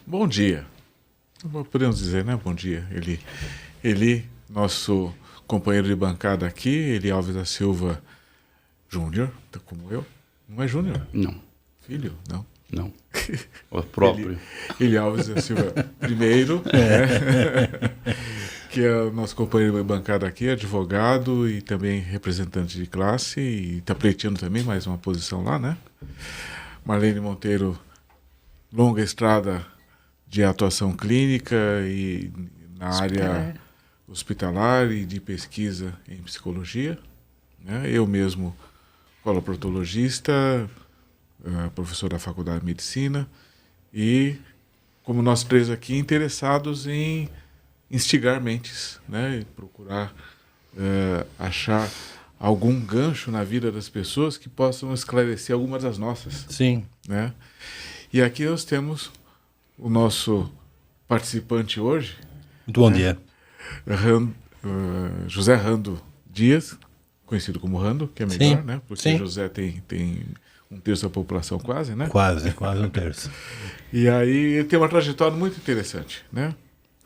Bom dia. Podemos dizer, né? Bom dia. Ele, nosso companheiro de bancada aqui, Eli Alves da Silva Júnior, como eu. Não é Júnior? Não. Filho? Não. Não. O próprio. Eli Alves da Silva primeiro, né? Que é o nosso companheiro de bancada aqui, advogado e também representante de classe, e está pleiteando também mais uma posição lá, né? Marlene Monteiro, longa estrada de atuação clínica e na área hospitalar e de pesquisa em psicologia, né? Eu mesmo, coloproctologista, professor da Faculdade de Medicina, e como nós três aqui, interessados em instigar mentes, né? E procurar achar algum gancho na vida das pessoas que possam esclarecer algumas das nossas. Sim. Né? E aqui nós temos o nosso participante hoje. Muito bom dia. José Rando Dias, conhecido como Rando, que é melhor, né? Porque José tem um terço da população quase, né? Quase um terço. E aí ele tem uma trajetória muito interessante, né?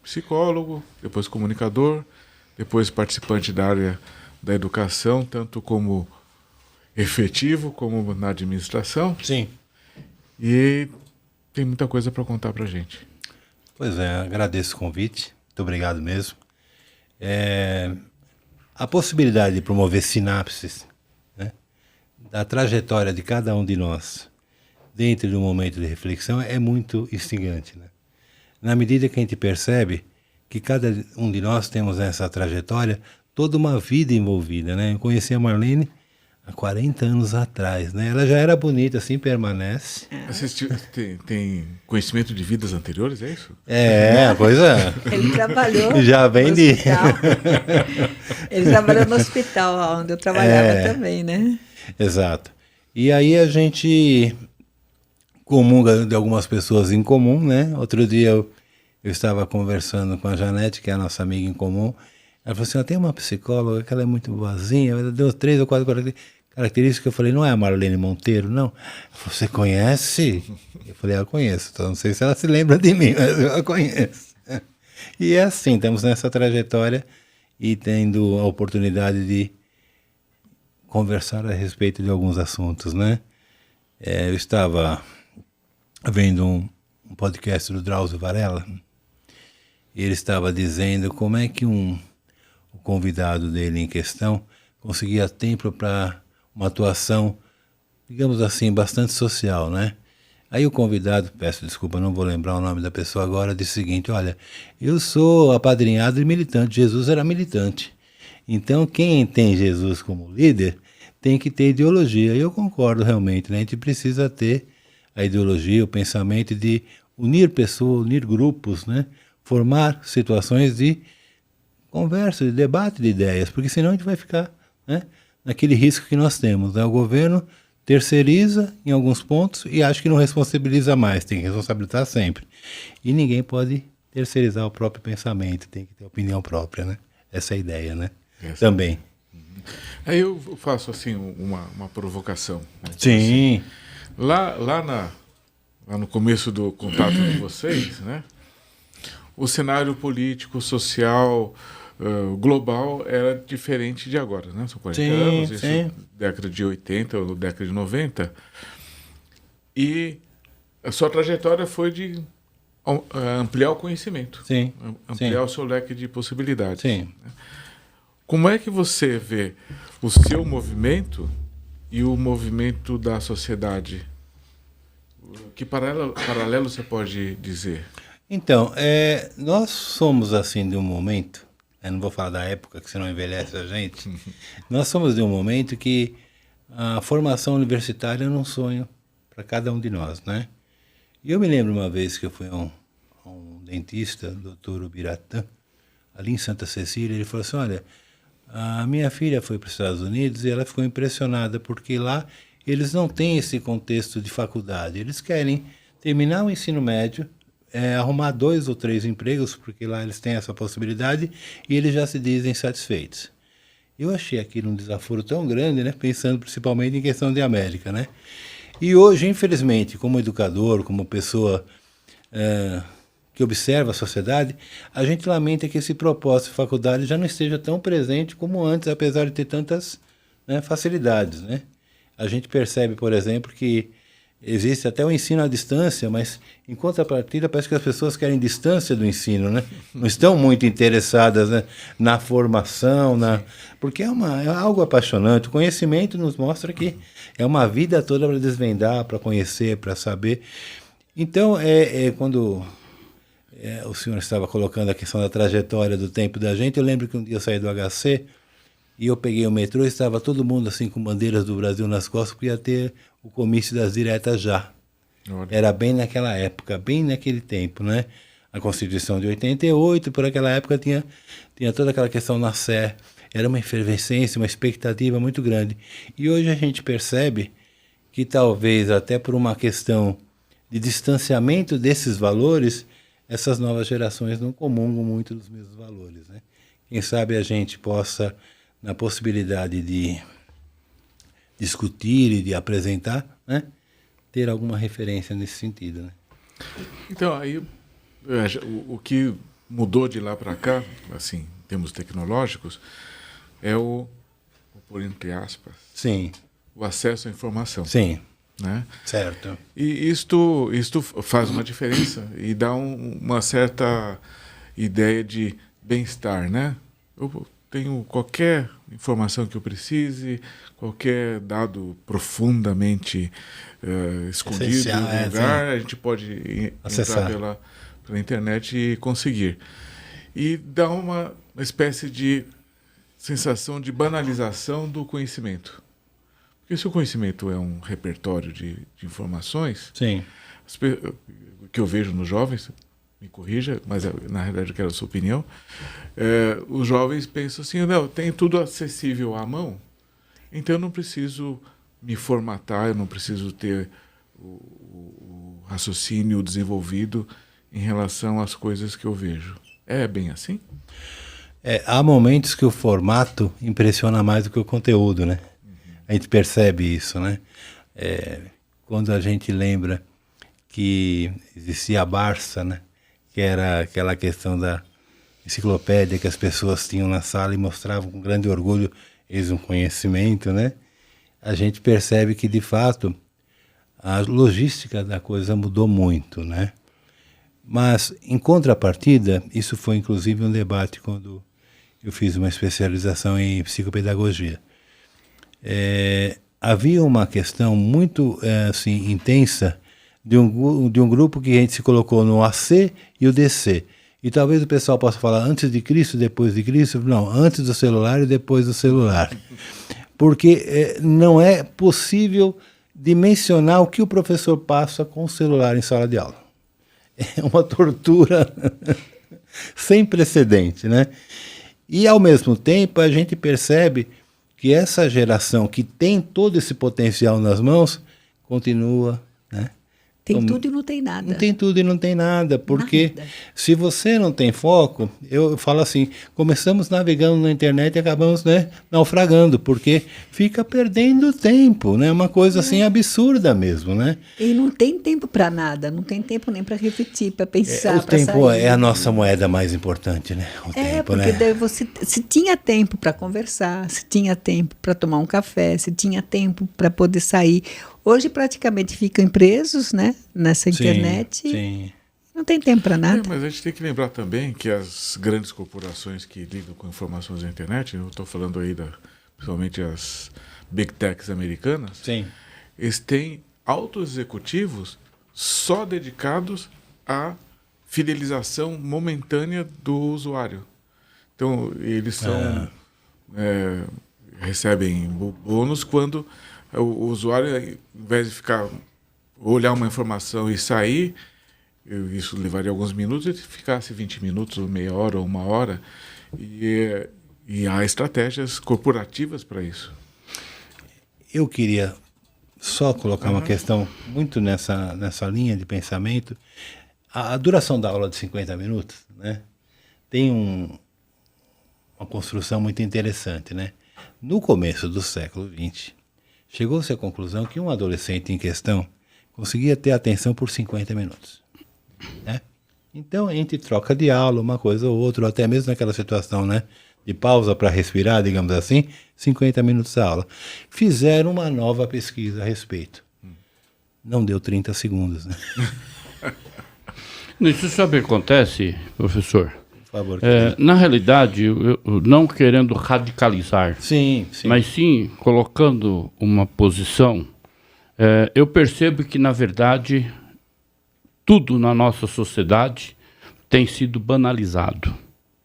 Psicólogo, depois comunicador, depois participante da área da educação, tanto como efetivo, como na administração. Sim. E tem muita coisa para contar para a gente. Pois é, agradeço o convite. Muito obrigado mesmo. A possibilidade de promover sinapses, né, da trajetória de cada um de nós dentro de um momento de reflexão é muito instigante, né? Na medida que a gente percebe que cada um de nós temos nessa trajetória toda uma vida envolvida, né? Eu conheci a Marlene há 40 anos atrás, né? Ela já era bonita, assim, permanece. Você tem conhecimento de vidas anteriores, é isso? Pois é. Ele trabalhou já vem no de... hospital. Ele trabalhou no hospital, onde eu trabalhava também, né? Exato. E aí a gente comunga de algumas pessoas em comum, né? Outro dia eu estava conversando com a Janete, que é a nossa amiga em comum. Ela falou assim, tem uma psicóloga que ela é muito boazinha, ela deu 3 ou 4 características. Eu falei, não é a Marlene Monteiro, não? Ela falou, você conhece? Eu falei, eu conheço. Então não sei se ela se lembra de mim, mas eu a conheço. E é assim, estamos nessa trajetória e tendo a oportunidade de conversar a respeito de alguns assuntos, né? Eu estava vendo um podcast do Drauzio Varela e ele estava dizendo como é que o convidado dele em questão conseguia tempo para uma atuação, digamos assim, bastante social, né? Aí o convidado, peço desculpa, não vou lembrar o nome da pessoa agora, disse o seguinte, olha, eu sou apadrinhado de militante, Jesus era militante. Então quem tem Jesus como líder tem que ter ideologia. E eu concordo realmente, né? A gente precisa ter a ideologia, o pensamento de unir pessoas, unir grupos, né? Formar situações de conversa, de debate de ideias, porque senão a gente vai ficar, né, naquele risco que nós temos, né? O governo terceiriza em alguns pontos e acha que não responsabiliza mais, tem que responsabilizar sempre. E ninguém pode terceirizar o próprio pensamento, tem que ter opinião própria, né? Essa é a ideia, né? Também. Aí eu faço assim uma provocação. Né? Sim. Assim, lá no começo do contato de vocês, né? O cenário político, social, global era diferente de agora, né? São 40 anos, isso década de 80 ou década de 90. E a sua trajetória foi de ampliar o conhecimento, ampliar o seu leque de possibilidades. Sim. Como é que você vê o seu movimento e o movimento da sociedade? Que paralelo você pode dizer? Então, nós somos assim de um momento, eu não vou falar da época, que senão envelhece a gente, nós somos de um momento que a formação universitária é um sonho para cada um de nós, né? E eu me lembro uma vez que eu fui a um dentista, doutor Ubiratã, ali em Santa Cecília, ele falou assim, olha, a minha filha foi para os Estados Unidos e ela ficou impressionada, porque lá eles não têm esse contexto de faculdade, eles querem terminar o ensino médio, arrumar 2 ou 3 empregos, porque lá eles têm essa possibilidade, e eles já se dizem satisfeitos. Eu achei aquilo um desaforo tão grande, né? Pensando principalmente em questão de América, né? E hoje, infelizmente, como educador, como pessoa que observa a sociedade, a gente lamenta que esse propósito de faculdade já não esteja tão presente como antes, apesar de ter tantas, né, facilidades, né? A gente percebe, por exemplo, que existe até o ensino à distância, mas em contrapartida parece que as pessoas querem distância do ensino, né? Não estão muito interessadas, né, na formação, porque é algo apaixonante. O conhecimento nos mostra que é uma vida toda para desvendar, para conhecer, para saber. Então, quando o senhor estava colocando a questão da trajetória do tempo da gente, eu lembro que um dia eu saí do HC e eu peguei o metrô e estava todo mundo assim com bandeiras do Brasil nas costas, porque ia ter o comício das diretas já. Olha. Era bem naquela época, bem naquele tempo, né? A Constituição de 88, por aquela época tinha toda aquela questão na Sé. Era uma efervescência, uma expectativa muito grande. E hoje a gente percebe que talvez até por uma questão de distanciamento desses valores, essas novas gerações não comungam muito dos mesmos valores, né? Quem sabe a gente possa, na possibilidade de discutir e de apresentar, né, ter alguma referência nesse sentido, né? Então, aí, o que mudou de lá para cá, assim, em termos tecnológicos, é vou pôr entre aspas, sim, o acesso à informação. Sim. Né? Certo. E isto faz uma diferença e dá uma certa ideia de bem-estar, né? Eu tenho qualquer informação que eu precise, qualquer dado profundamente escondido no lugar, a gente pode acessar entrar pela internet e conseguir. E dá uma espécie de sensação de banalização do conhecimento. Porque se o conhecimento é um repertório de informações, sim, que eu vejo nos jovens, me corrija, mas na realidade eu quero a sua opinião, os jovens pensam assim, não, tem tudo acessível à mão, então eu não preciso me formatar, eu não preciso ter o raciocínio desenvolvido em relação às coisas que eu vejo. É bem assim? Há momentos que o formato impressiona mais do que o conteúdo, né? A gente percebe isso, né? Quando a gente lembra que existia a Barça, né? Que era aquela questão da enciclopédia que as pessoas tinham na sala e mostravam com grande orgulho eles um conhecimento, né? A gente percebe que, de fato, a logística da coisa mudou muito, né? Mas, em contrapartida, isso foi inclusive um debate quando eu fiz uma especialização em psicopedagogia. Havia uma questão muito assim, intensa de um grupo que a gente se colocou no AC e o DC. E talvez o pessoal possa falar antes de Cristo, depois de Cristo. Não, antes do celular e depois do celular. Porque não é possível dimensionar o que o professor passa com o celular em sala de aula. É uma tortura sem precedente, né? E, ao mesmo tempo, a gente percebe que essa geração que tem todo esse potencial nas mãos continua, né? Tem tudo e não tem nada. Não tem tudo e não tem nada, porque se você não tem foco, eu falo assim, começamos navegando na internet e acabamos, né, naufragando, porque fica perdendo tempo, né? Uma coisa assim absurda mesmo, né? E não tem tempo para nada, não tem tempo nem para refletir, para pensar, o tempo é a nossa moeda mais importante, né? O tempo, porque né? daí você, se tinha tempo para conversar, se tinha tempo para tomar um café, se tinha tempo para poder sair. Hoje praticamente ficam presos, né, nessa internet. Sim. Não tem tempo para nada. Mas a gente tem que lembrar também que as grandes corporações que lidam com informações na internet, eu estou falando aí principalmente as big techs americanas, Sim. Eles têm altos executivos só dedicados à fidelização momentânea do usuário. Então, eles recebem bônus quando o usuário, ao invés de olhar uma informação e sair, isso levaria alguns minutos, ele ficasse 20 minutos, ou meia hora, ou uma hora, e há estratégias corporativas para isso. Eu queria só colocar uma questão muito nessa linha de pensamento. A duração da aula de 50 minutos, né, tem uma construção muito interessante, né? No começo do século XX, chegou-se à conclusão que um adolescente em questão conseguia ter atenção por 50 minutos. né? Então a gente troca de aula, uma coisa ou outra, ou até mesmo naquela situação, né, de pausa para respirar, digamos assim, 50 minutos de aula. Fizeram uma nova pesquisa a respeito. Não deu 30 segundos, né? Isso sabe o que acontece, professor? Por favor. Na realidade, eu não querendo radicalizar, Sim. mas sim colocando uma posição, eu percebo que, na verdade, tudo na nossa sociedade tem sido banalizado,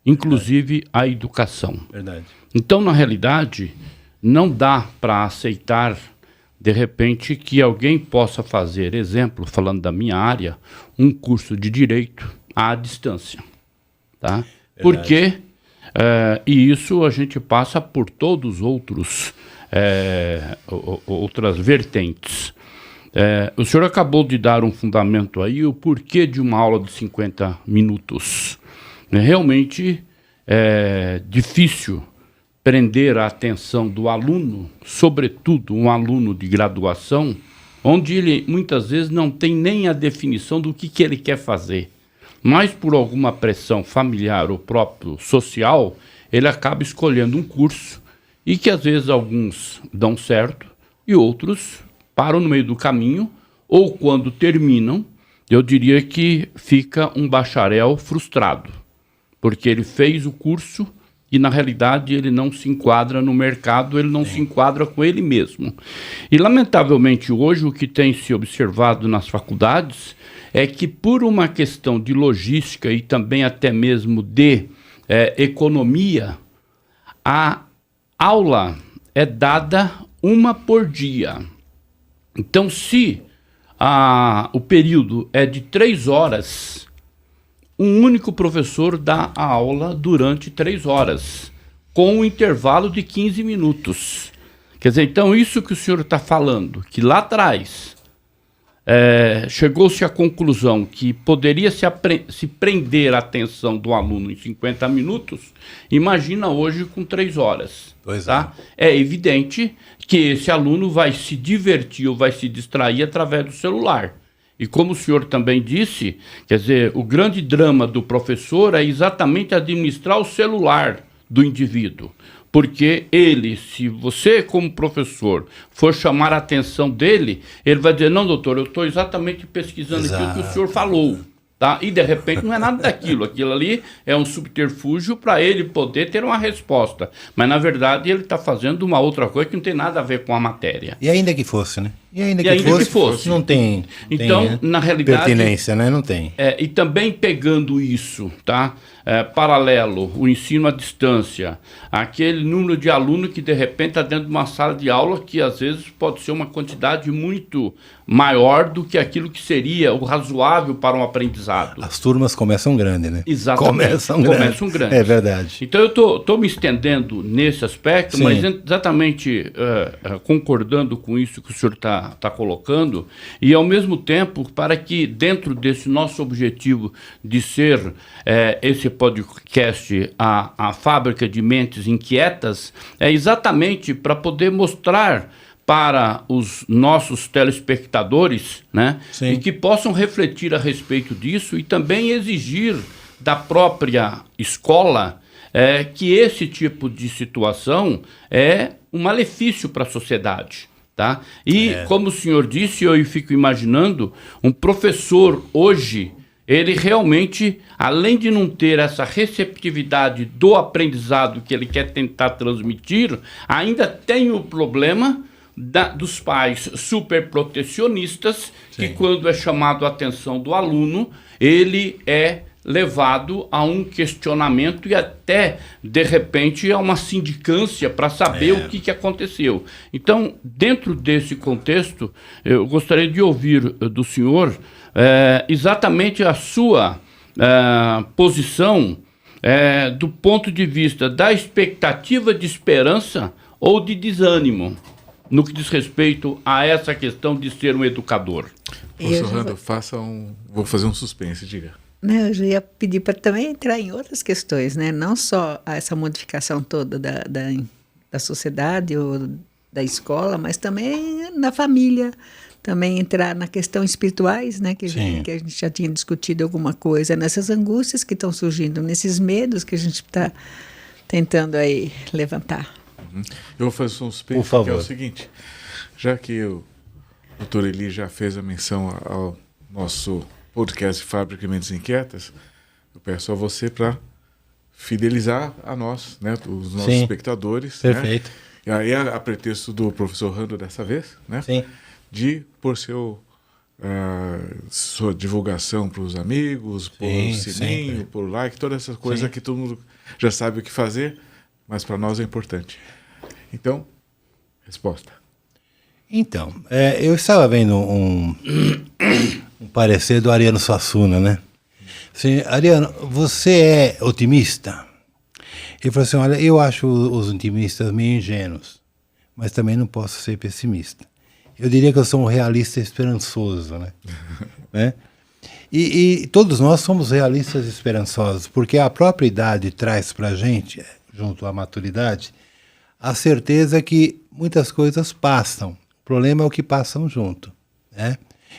inclusive a educação. Verdade. Então, na realidade, não dá para aceitar, de repente, que alguém possa fazer, exemplo, falando da minha área, um curso de direito à distância. Tá? Porque, e isso a gente passa por todos os outros, outras vertentes. O senhor acabou de dar um fundamento aí, o porquê de uma aula de 50 minutos. Realmente é difícil prender a atenção do aluno, sobretudo um aluno de graduação, onde ele muitas vezes não tem nem a definição do que ele quer fazer. Mas por alguma pressão familiar ou próprio social, ele acaba escolhendo um curso e que às vezes alguns dão certo e outros param no meio do caminho, ou quando terminam, eu diria que fica um bacharel frustrado, porque ele fez o curso e, na realidade, ele não se enquadra no mercado, ele não se enquadra com ele mesmo. E, lamentavelmente, hoje, o que tem se observado nas faculdades é que, por uma questão de logística e também até mesmo de economia, a aula é dada uma por dia. Então, se o período é de 3 horas, um único professor dá a aula durante 3 horas, com um intervalo de 15 minutos. Quer dizer, então, isso que o senhor está falando, que lá atrás chegou-se à conclusão que poderia se prender a atenção do aluno em 50 minutos, imagina hoje com 3 horas. Tá? É evidente que esse aluno vai se divertir ou vai se distrair através do celular. E como o senhor também disse, quer dizer, o grande drama do professor é exatamente administrar o celular do indivíduo. Porque ele, se você como professor for chamar a atenção dele, ele vai dizer, não, doutor, eu estou exatamente pesquisando aquilo que o senhor falou. Tá? E de repente não é nada daquilo, aquilo ali é um subterfúgio para ele poder ter uma resposta, mas na verdade ele está fazendo uma outra coisa que não tem nada a ver com a matéria. E ainda que fosse, né? E ainda que fosse, não tem, então, na realidade, pertinência, né? Não tem. E também pegando isso, tá? Paralelo, o ensino à distância, aquele número de aluno que de repente está dentro de uma sala de aula que às vezes pode ser uma quantidade muito maior do que aquilo que seria o razoável para um aprendizado. As turmas começam grande, né? Exatamente. Começam grande. É verdade. Então eu tô me estendendo nesse aspecto, mas exatamente concordando com isso que o senhor está colocando, e ao mesmo tempo para que dentro desse nosso objetivo de ser esse podcast a fábrica de mentes inquietas, é exatamente para poder mostrar para os nossos telespectadores, né, e que possam refletir a respeito disso e também exigir da própria escola que esse tipo de situação é um malefício para a sociedade. Tá? E, como o senhor disse, eu fico imaginando, um professor hoje, ele realmente, além de não ter essa receptividade do aprendizado que ele quer tentar transmitir, ainda tem o problema dos pais superprotecionistas, que quando é chamado a atenção do aluno, ele é levado a um questionamento e até, de repente, a uma sindicância para saber o que aconteceu. Então, dentro desse contexto, eu gostaria de ouvir do senhor exatamente a sua posição do ponto de vista da expectativa de esperança ou de desânimo, no que diz respeito a essa questão de ser um educador. Professor Rando, vou fazer um suspense, diga. Eu já ia pedir para também entrar em outras questões, né? Não só essa modificação toda da sociedade ou da escola, mas também na família, também entrar na questão espirituais, né? Que a gente já tinha discutido alguma coisa, nessas angústias que estão surgindo, nesses medos que a gente está tentando aí levantar. Eu vou fazer um suspense, que é o seguinte, já que o doutor Eli já fez a menção ao nosso podcast Fábrica de Mentes Inquietas, eu peço a você para fidelizar a nós, né, os nossos espectadores. Perfeito. Né? E aí, a pretexto do professor Rando dessa vez, né, de por sua divulgação para os amigos, por sininho, por like, todas essas coisas que todo mundo já sabe o que fazer, mas para nós é importante. Então, resposta. Então, eu estava vendo um parecer do Ariano Suassuna, né? Assim, Ariano, você é otimista? Ele falou assim, olha, eu acho os otimistas meio ingênuos, mas também não posso ser pessimista. Eu diria que eu sou um realista esperançoso, né? E todos nós somos realistas esperançosos, porque a própria idade traz para a gente, junto à maturidade, a certeza que muitas coisas passam. O problema é o que passam junto, né?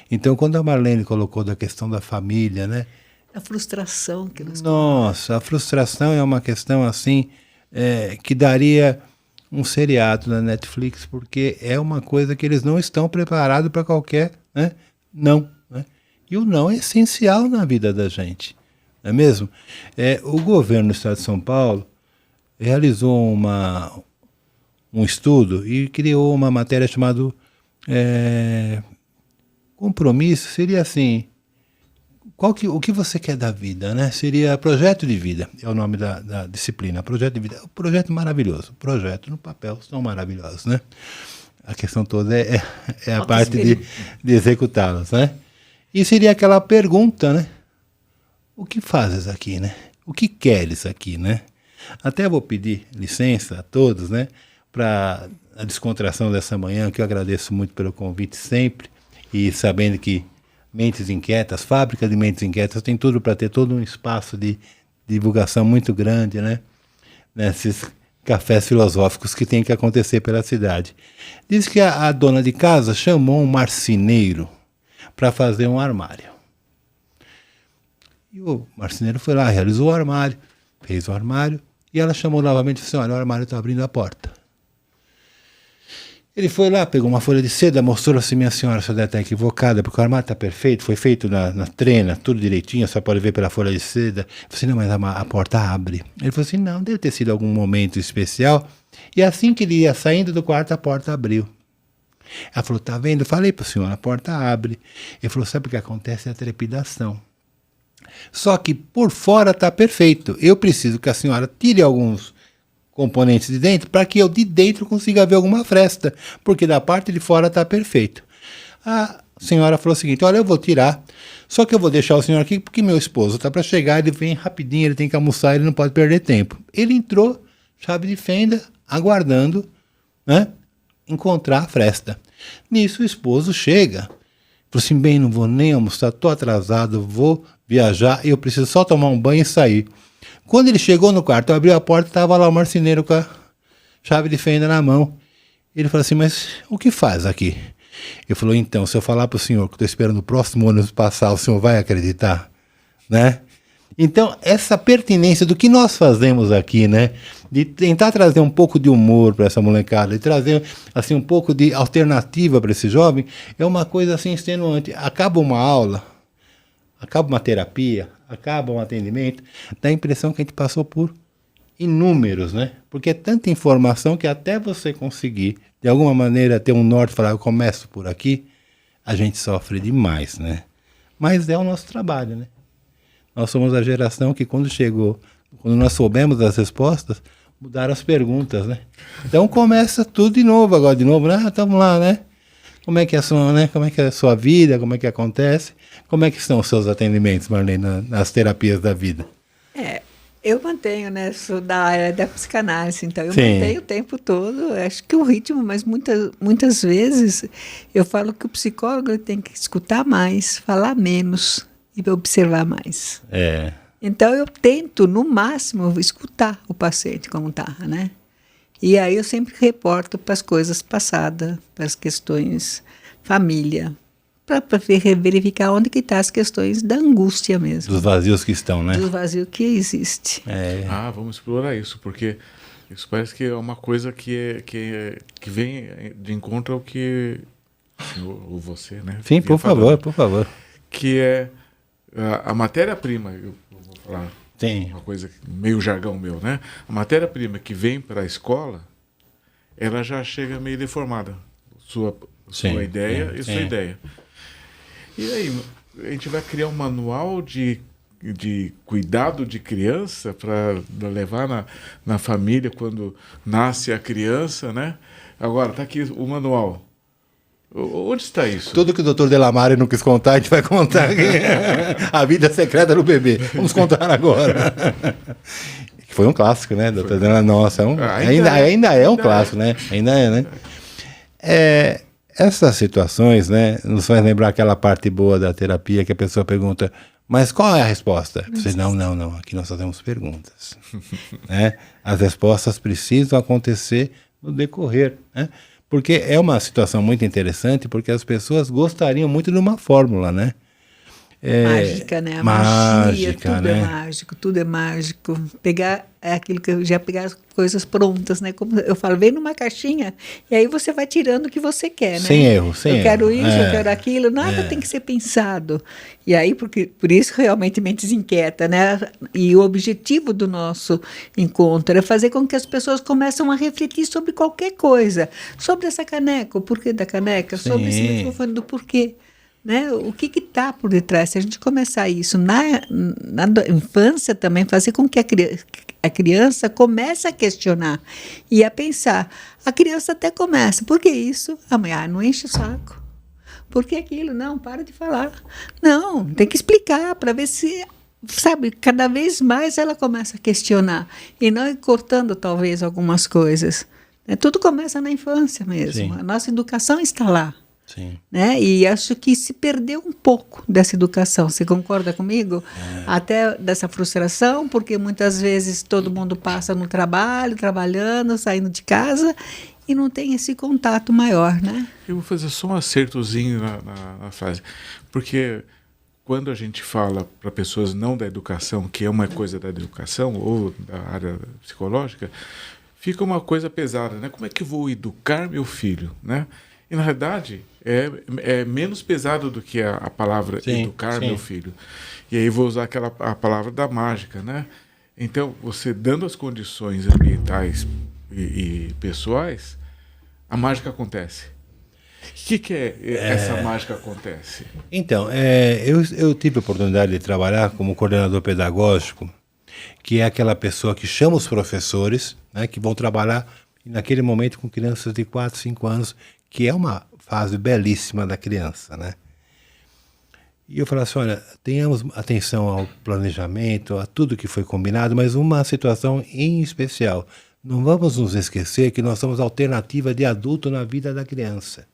Então, quando a Marlene colocou da questão da família, né? A frustração que nós... Nossa, a frustração é uma questão assim que daria um seriado na Netflix, porque é uma coisa que eles não estão preparados para qualquer não. Né? E o não é essencial na vida da gente, não é mesmo? O governo do Estado de São Paulo realizou um estudo e criou uma matéria chamada compromisso, seria assim... o que você quer da vida, né? Seria projeto de vida, é o nome da disciplina, projeto de vida. Um projeto maravilhoso, projeto no papel são maravilhosos, né? A questão toda é a parte de executá-los, né? E seria aquela pergunta, né? O que fazes aqui, né? O que queres aqui, né? Até vou pedir licença a todos, né? Para a descontração dessa manhã, que eu agradeço muito pelo convite sempre, e sabendo que Mentes Inquietas, Fábrica de Mentes Inquietas, tem tudo para ter todo um espaço de divulgação muito grande, né? Nesses cafés filosóficos que tem que acontecer pela cidade. Diz que a dona de casa chamou um marceneiro para fazer um armário. E o marceneiro foi lá, realizou o armário, fez o armário, e ela chamou novamente e disse, olha, o armário está abrindo a porta. Ele foi lá, pegou uma folha de seda, mostrou assim, minha senhora, a senhora deve estar equivocada, porque o armário está perfeito, foi feito na trena, tudo direitinho, só pode ver pela folha de seda. Eu falei assim, não, mas a porta abre. Ele falou assim, não, deve ter sido algum momento especial. E assim que ele ia saindo do quarto, a porta abriu. Ela falou, tá vendo? Eu falei para o senhor, a porta abre. Ele falou, sabe o que acontece? É a trepidação. Só que por fora está perfeito. Eu preciso que a senhora tire alguns componentes de dentro, para que eu de dentro consiga ver alguma fresta, porque da parte de fora está perfeito. A senhora falou o seguinte, olha, eu vou tirar, só que eu vou deixar o senhor aqui, porque meu esposo está para chegar, ele vem rapidinho, ele tem que almoçar, ele não pode perder tempo. Ele entrou, chave de fenda, aguardando, né, encontrar a fresta. Nisso o esposo chega, falou assim, bem, não vou nem almoçar, estou atrasado, vou viajar, eu preciso só tomar um banho e sair. Quando ele chegou no quarto, abriu a porta, estava lá o marceneiro com a chave de fenda na mão. Ele falou assim, mas o que faz aqui? Ele falou, então, se eu falar para o senhor que estou esperando o próximo ônibus passar, o senhor vai acreditar? Né? Então, essa pertinência do que nós fazemos aqui, né? De tentar trazer um pouco de humor para essa molecada, de trazer assim, um pouco de alternativa para esse jovem, é uma coisa assim extenuante. Acaba uma aula, acaba uma terapia, acaba um atendimento, dá a impressão que a gente passou por inúmeros, né? Porque é tanta informação que até você conseguir, de alguma maneira, ter um norte e falar, eu começo por aqui, a gente sofre demais, né? Mas é o nosso trabalho, né? Nós somos a geração que quando nós soubemos das respostas, mudaram as perguntas, né? Então começa tudo de novo agora, né? Estamos lá, né? Como é que é a sua vida, como é que acontece? Como é que estão os seus atendimentos, Marlene, nas terapias da vida? Eu mantenho, né? Sou da área da psicanálise, então eu mantenho o tempo todo, acho que o ritmo, mas muitas vezes eu falo que o psicólogo tem que escutar mais, falar menos e observar mais. Então eu tento, no máximo, escutar o paciente como está, né? E aí eu sempre reporto para as coisas passadas, para as questões família, para verificar onde que estão as questões da angústia mesmo. Dos vazios que estão, né? Dos vazios que existe. Vamos explorar isso, porque isso parece que é uma coisa que vem de encontro ao que você, né? Sim, por favor. Que é a matéria-prima, eu vou falar Sim. uma coisa meio jargão meu, né? A matéria-prima que vem para a escola, ela já chega meio deformada. Sua ideia e sua ideia. E aí, a gente vai criar um manual de cuidado de criança para levar na família quando nasce a criança, né? Agora, está aqui o manual. Onde está isso? Tudo que o Dr. Delamare não quis contar, a gente vai contar aqui. A vida secreta do bebê. Vamos contar agora. Foi um clássico, né, doutor? Nossa, ainda é um clássico, né? Ainda é, né? Essas situações, né, nos faz lembrar aquela parte boa da terapia que a pessoa pergunta, mas qual é a resposta? Você, não, aqui nós fazemos perguntas. Né? As respostas precisam acontecer no decorrer, né? Porque é uma situação muito interessante, porque as pessoas gostariam muito de uma fórmula, né? Mágica, né? A magia, tudo é mágico, tudo é mágico. Pegar aquilo que eu já pegar as coisas prontas, né? Como eu falo, vem numa caixinha e aí você vai tirando o que você quer, né? Sem erro, eu quero isso, eu quero aquilo, nada tem que ser pensado. E aí, por isso realmente mentes inquieta, né? E o objetivo do nosso encontro é fazer com que as pessoas comecem a refletir sobre qualquer coisa, sobre essa caneca, o porquê da caneca, sobre esse microfone do porquê. Né? O que está por detrás? Se a gente começar isso na infância também, fazer com que a criança comece a questionar e a pensar. A criança até começa. Por que isso? Amanhã não enche o saco. Por que aquilo? Não, para de falar. Não, tem que explicar para ver se, sabe, cada vez mais ela começa a questionar e não ir cortando talvez algumas coisas. Tudo começa na infância mesmo. Sim. A nossa educação está lá. Sim. Né? E acho que se perdeu um pouco dessa educação. Você concorda comigo? Até dessa frustração, porque muitas vezes todo mundo passa no trabalho, trabalhando, saindo de casa e não tem esse contato maior, né? Eu vou fazer só um acertozinho na frase, porque quando a gente fala para pessoas não da educação, que é uma coisa da educação ou da área psicológica, fica uma coisa pesada, né? Como é que eu vou educar meu filho, né? E, na verdade, é menos pesado do que a palavra educar meu filho. E aí vou usar a palavra da mágica, né? Então, você dando as condições ambientais e pessoais, a mágica acontece. O que essa mágica acontece? Então, eu tive a oportunidade de trabalhar como coordenador pedagógico, que é aquela pessoa que chama os professores, né, que vão trabalhar naquele momento com crianças de 4, 5 anos, que é uma fase belíssima da criança, né? E eu falei assim, olha, tenhamos atenção ao planejamento, a tudo que foi combinado, mas uma situação em especial. Não vamos nos esquecer que nós somos alternativa de adulto na vida da criança.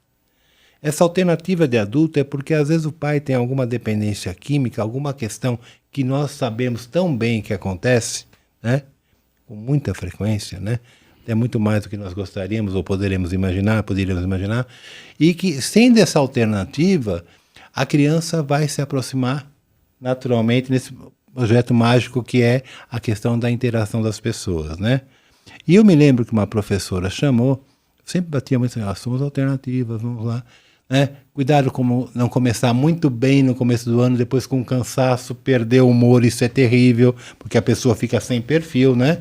Essa alternativa de adulto é porque às vezes o pai tem alguma dependência química, alguma questão que nós sabemos tão bem que acontece, né? Com muita frequência, né? É muito mais do que nós gostaríamos ou poderíamos imaginar, e que, sendo essa alternativa, a criança vai se aproximar naturalmente nesse projeto mágico que é a questão da interação das pessoas, né? E eu me lembro que uma professora chamou, sempre batia muito assim, somos alternativas, vamos lá, né? Cuidado como não começar muito bem no começo do ano, depois com cansaço, perder o humor, isso é terrível, porque a pessoa fica sem perfil, né?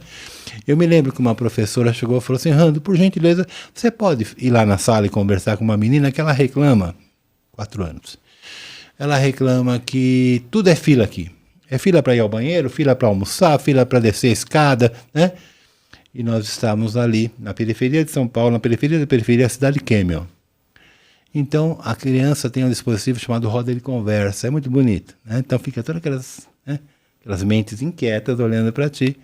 Eu me lembro que uma professora chegou e falou assim, Rando, por gentileza, você pode ir lá na sala e conversar com uma menina que ela reclama, 4 anos, ela reclama que tudo é fila aqui. É fila para ir ao banheiro, fila para almoçar, fila para descer a escada, né? E nós estávamos ali, na periferia de São Paulo, na periferia da periferia, a cidade de Kemmel. Então, a criança tem um dispositivo chamado roda de conversa, é muito bonito, né? Então, fica todas aquelas mentes inquietas olhando para ti.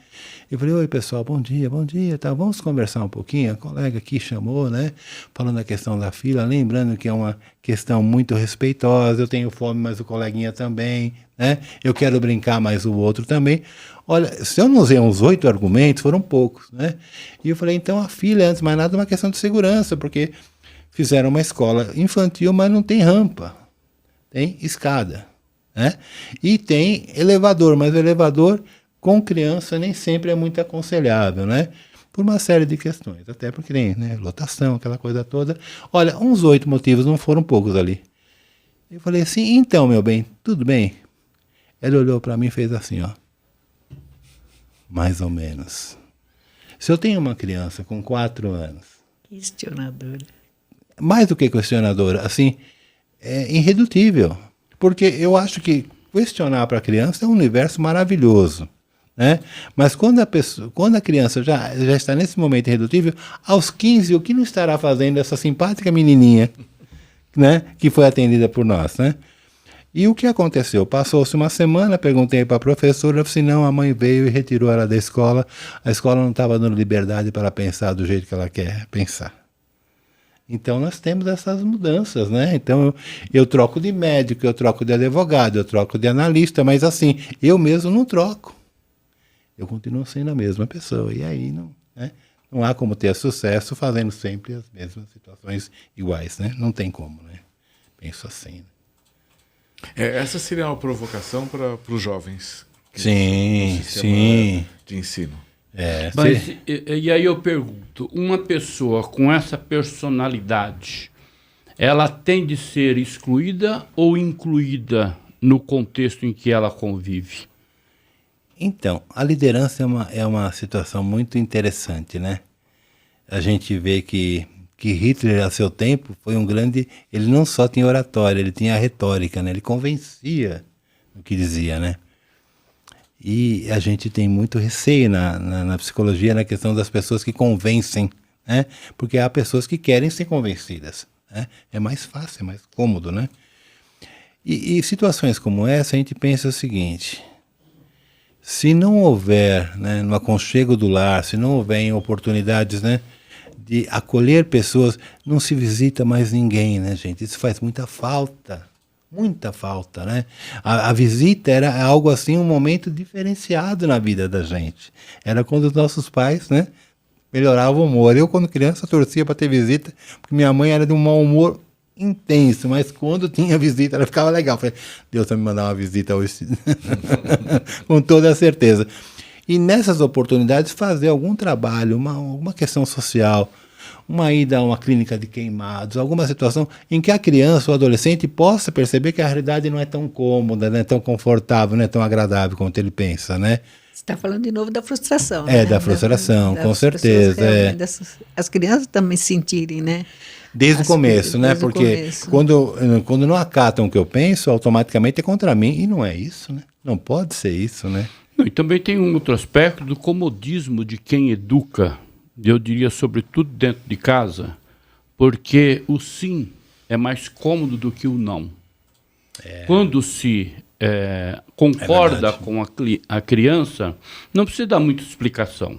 Eu falei, oi pessoal, bom dia, tá, vamos conversar um pouquinho? A colega aqui chamou, né? Falando da questão da fila, lembrando que é uma questão muito respeitosa, eu tenho fome, mas o coleguinha também, né? Eu quero brincar, mas o outro também. Olha, se eu não usei uns 8 argumentos, foram poucos, né? E eu falei, então a fila, antes de mais nada, é uma questão de segurança, porque fizeram uma escola infantil, mas não tem rampa. tem escada, né? E tem elevador, mas o elevador com criança nem sempre é muito aconselhável, né? Por uma série de questões, até porque tem, né, lotação, aquela coisa toda. Olha, uns 8 motivos, não foram poucos ali. Eu falei assim, então, meu bem, tudo bem? Ele olhou para mim e fez assim, ó. Mais ou menos. Se eu tenho uma criança com 4 anos... Questionadora. Mais do que questionadora, assim, é irredutível. Porque eu acho que questionar para a criança é um universo maravilhoso, né? Mas quando a criança já está nesse momento irredutível, aos 15, o que não estará fazendo essa simpática menininha, né, que foi atendida por nós, né? E o que aconteceu? Passou-se uma semana, perguntei para a professora, ela disse, não, a mãe veio e retirou ela da escola, a escola não estava dando liberdade para ela pensar do jeito que ela quer pensar. Então nós temos essas mudanças, né? Então eu troco de médico, eu troco de advogado, eu troco de analista, mas assim, eu mesmo não troco. Eu continuo sendo a mesma pessoa, e aí não, né? Não há como ter sucesso fazendo sempre as mesmas situações iguais, né? Não tem como, né? Penso assim, né? Essa seria uma provocação para os jovens. Sim, sim. De ensino. Mas, e aí eu pergunto, uma pessoa com essa personalidade, ela tem de ser excluída ou incluída no contexto em que ela convive? Então, a liderança é uma situação muito interessante, né? A gente vê que Hitler, a seu tempo, foi um grande... Ele não só tinha oratória, ele tinha a retórica, né? Ele convencia o que dizia, né? E a gente tem muito receio na psicologia, na questão das pessoas que convencem, né? Porque há pessoas que querem ser convencidas, né? É mais fácil, é mais cômodo, né? E situações como essa, a gente pensa o seguinte... Se não houver, né, no aconchego do lar, se não houver oportunidades, né, de acolher pessoas, não se visita mais ninguém, né, gente? Isso faz muita falta, né? A visita era algo assim, um momento diferenciado na vida da gente. Era quando os nossos pais, né, melhoravam o humor. Eu, quando criança, torcia para ter visita, porque minha mãe era de um mau humor intenso, mas quando tinha visita, ela ficava legal. Falei, Deus vai me mandar uma visita hoje, com toda certeza. E nessas oportunidades fazer algum trabalho, alguma questão social, uma ida a uma clínica de queimados, alguma situação em que a criança ou adolescente possa perceber que a realidade não é tão cômoda, não é tão confortável, não é tão agradável como ele pensa, né? Você está falando de novo da frustração, né? Da frustração, com certeza. As crianças também sentirem, né? Desde o começo, né? Porque quando não acatam o que eu penso, automaticamente é contra mim. E não é isso, né? Não pode ser isso, né? E também tem um outro aspecto do comodismo de quem educa, eu diria sobretudo dentro de casa, porque o sim é mais cômodo do que o não. Quando se concorda com a criança, não precisa dar muita explicação.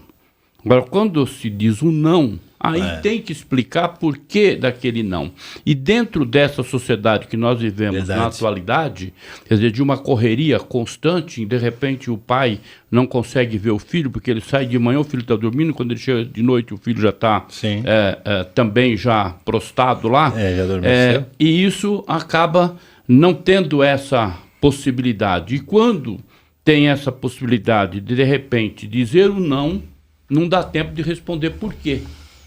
Agora, quando se diz um não, aí tem que explicar por que daquele não. E dentro dessa sociedade que nós vivemos na atualidade, quer dizer, de uma correria constante, de repente o pai não consegue ver o filho, porque ele sai de manhã, o filho está dormindo, quando ele chega de noite o filho já está também já prostrado lá. Já adormeceu. E isso acaba não tendo essa possibilidade. E quando tem essa possibilidade de repente, dizer o não dá tempo de responder por quê.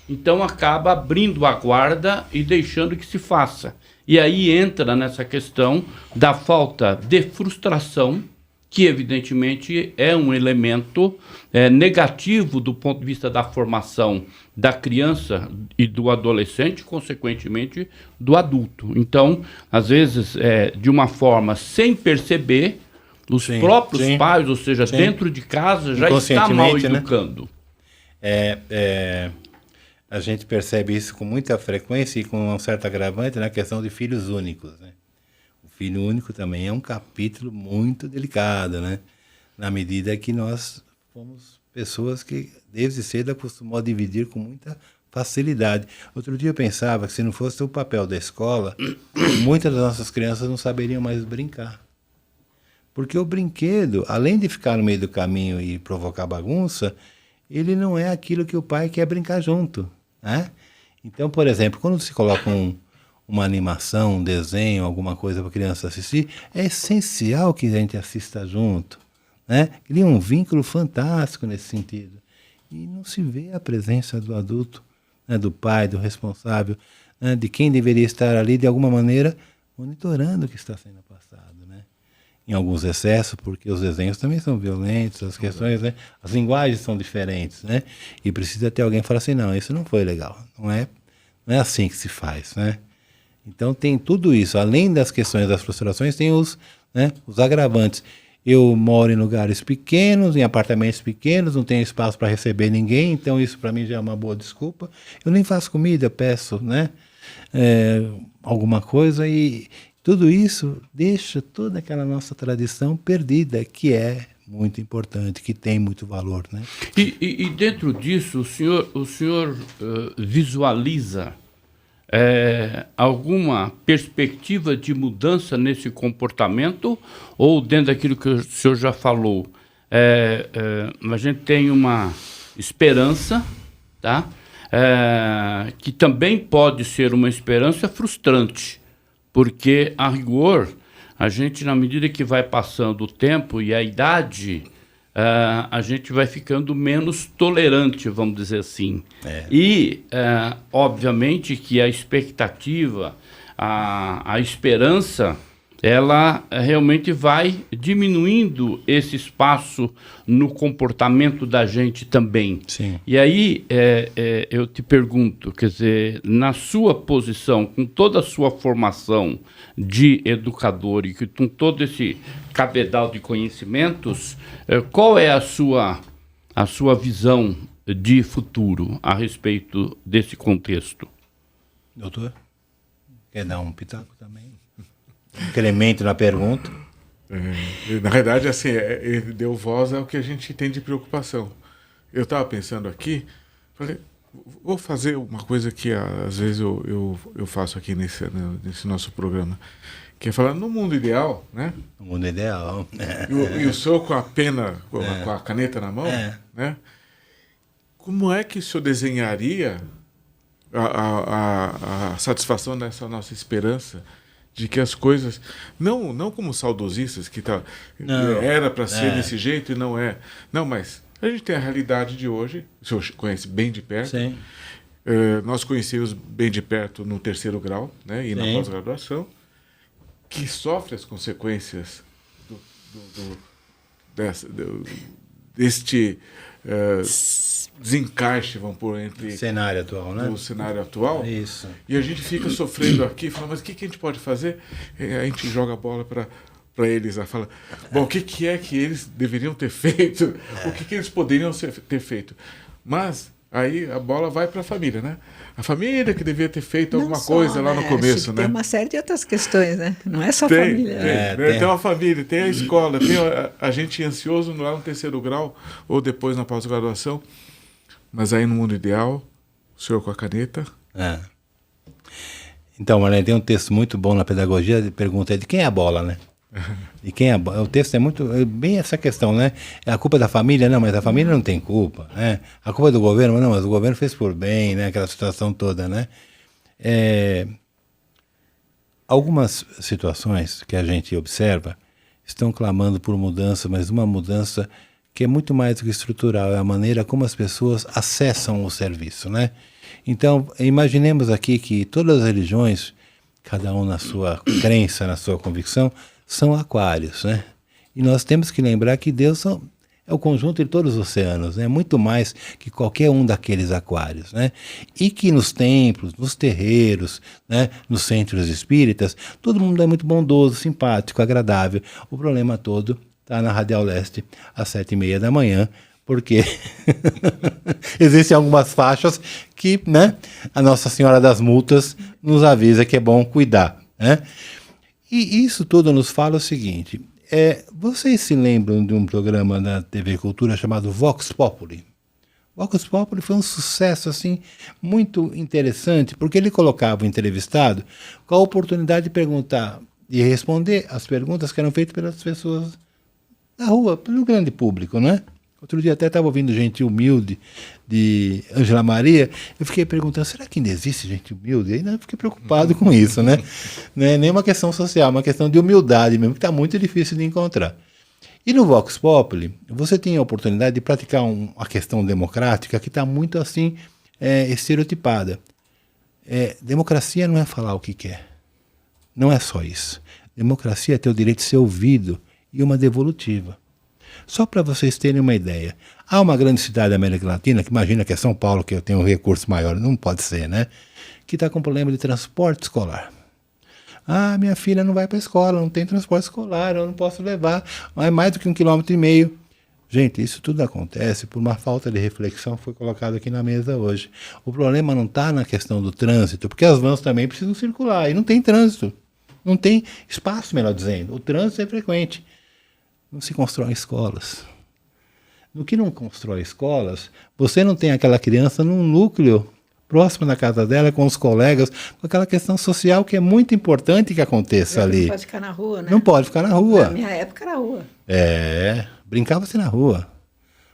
Então acaba abrindo a guarda e deixando que se faça. E aí entra nessa questão da falta de frustração, que evidentemente é um elemento negativo do ponto de vista da formação da criança e do adolescente, consequentemente do adulto. Então, às vezes, de uma forma sem perceber, os próprios pais, ou seja, dentro de casa, já está mal educando. A gente percebe isso com muita frequência e com um certo agravante na questão de filhos únicos, né? O filho único também é um capítulo muito delicado, né? Na medida que nós fomos pessoas que desde cedo acostumou a dividir com muita facilidade. Outro dia eu pensava que se não fosse o papel da escola, muitas das nossas crianças não saberiam mais brincar. Porque o brinquedo, além de ficar no meio do caminho e provocar bagunça, ele não é aquilo que o pai quer brincar junto, né? Então, por exemplo, quando se coloca uma animação, um desenho, alguma coisa para a criança assistir, é essencial que a gente assista junto, né? Cria um vínculo fantástico nesse sentido. E não se vê a presença do adulto, né, do pai, do responsável, né, de quem deveria estar ali, de alguma maneira, monitorando o que está sendo passado, né? Em alguns excessos, porque os desenhos também são violentos, as questões, né, as linguagens são diferentes, né? E precisa ter alguém que fale assim, não, isso não foi legal, não é assim que se faz, né? Então tem tudo isso, além das questões das frustrações, tem os agravantes. Eu moro em lugares pequenos, em apartamentos pequenos, não tenho espaço para receber ninguém, então isso para mim já é uma boa desculpa. Eu nem faço comida, peço, né, alguma coisa, e tudo isso deixa toda aquela nossa tradição perdida, que é muito importante, que tem muito valor, né? E dentro disso, o senhor visualiza alguma perspectiva de mudança nesse comportamento, ou dentro daquilo que o senhor já falou, a gente tem uma esperança, tá? Que também pode ser uma esperança frustrante, porque, a rigor, a gente, na medida que vai passando o tempo e a idade, a gente vai ficando menos tolerante, vamos dizer assim. E, obviamente, que a expectativa, a esperança, ela realmente vai diminuindo esse espaço no comportamento da gente também. Sim. E aí, eu te pergunto, quer dizer, na sua posição, com toda a sua formação de educador e com todo esse cabedal de conhecimentos, qual é a sua visão de futuro a respeito desse contexto? Doutor, quer dar um pitaco também? Incremento na pergunta. Na verdade, assim, ele deu voz ao que a gente tem de preocupação. Eu estava pensando aqui, falei, vou fazer uma coisa que às vezes eu faço aqui nesse nosso programa, que é falar no mundo ideal, né? No mundo ideal. E o senhor com a pena, com a caneta na mão, né? Como é que o senhor desenharia a satisfação dessa nossa esperança de que as coisas, não como saudosistas, que era para ser desse jeito e não é. Não, mas a gente tem a realidade de hoje, o senhor conhece bem de perto. Sim. Nós conhecemos bem de perto no 3º grau, né, e na pós-graduação, que sofre as consequências deste desencaixe, vamos pôr, entre cenário atual, né? O cenário atual. Isso. E a gente fica sofrendo aqui, fala, mas o que a gente pode fazer? A gente joga a bola para eles, fala, bom, o que é que eles deveriam ter feito? O que eles poderiam ter feito? Mas aí a bola vai para a família, né? A família que devia ter feito alguma coisa lá no começo, né? Tem uma série de outras questões, né? Não é só família. Tem uma família, tem a escola, tem a gente ansioso lá no 3º grau ou depois na pós-graduação. Mas aí no mundo ideal, o senhor com a caneta. Então, Marlene, tem um texto muito bom na pedagogia, pergunta de quem é a bola, né? De quem é a bola? O texto é bem essa questão, né? É a culpa da família? Não, mas a família não tem culpa, né? A culpa é do governo? Não, mas o governo fez por bem, né? Aquela situação toda, né? Algumas situações que a gente observa estão clamando por mudança, mas uma mudança que é muito mais do que estrutural, é a maneira como as pessoas acessam o serviço, né? Então, imaginemos aqui que todas as religiões, cada um na sua crença, na sua convicção, são aquários, né? E nós temos que lembrar que Deus é o conjunto de todos os oceanos, né? Muito mais que qualquer um daqueles aquários, né? E que nos templos, nos terreiros, né? Nos centros espíritas, todo mundo é muito bondoso, simpático, agradável. O problema todo está na Radial Leste, às 7h30 da manhã, porque existem algumas faixas que, né, a Nossa Senhora das Multas nos avisa que é bom cuidar, né? E isso tudo nos fala o seguinte, vocês se lembram de um programa da TV Cultura chamado Vox Populi? Vox Populi foi um sucesso assim, muito interessante, porque ele colocava o entrevistado com a oportunidade de perguntar e responder as perguntas que eram feitas pelas pessoas da rua, pelo grande público, né? Outro dia até estava ouvindo Gente Humilde, de Ângela Maria, eu fiquei perguntando, será que ainda existe gente humilde? E ainda fiquei preocupado com isso, né? Não é nem uma questão social, é uma questão de humildade mesmo, que está muito difícil de encontrar. E no Vox Populi, você tem a oportunidade de praticar uma questão democrática que está muito assim estereotipada. Democracia não é falar o que quer. Não é só isso. Democracia é ter o direito de ser ouvido e uma devolutiva. Só para vocês terem uma ideia, há uma grande cidade da América Latina, que imagina que é São Paulo, que eu tenho um recurso maior, não pode ser, né? Que está com problema de transporte escolar. Ah, minha filha não vai para a escola, não tem transporte escolar, eu não posso levar, é mais do que 1,5 km. Gente, isso tudo acontece por uma falta de reflexão que foi colocada aqui na mesa hoje. O problema não está na questão do trânsito, porque as vans também precisam circular, e não tem trânsito. Não tem espaço, melhor dizendo. O trânsito é frequente. Não se constrói escolas. No que não constrói escolas, você não tem aquela criança num núcleo próximo da casa dela, com os colegas, com aquela questão social que é muito importante que aconteça ali. Não pode ficar na rua, né? Não pode ficar na rua. Na minha época era rua. Brincava-se na rua.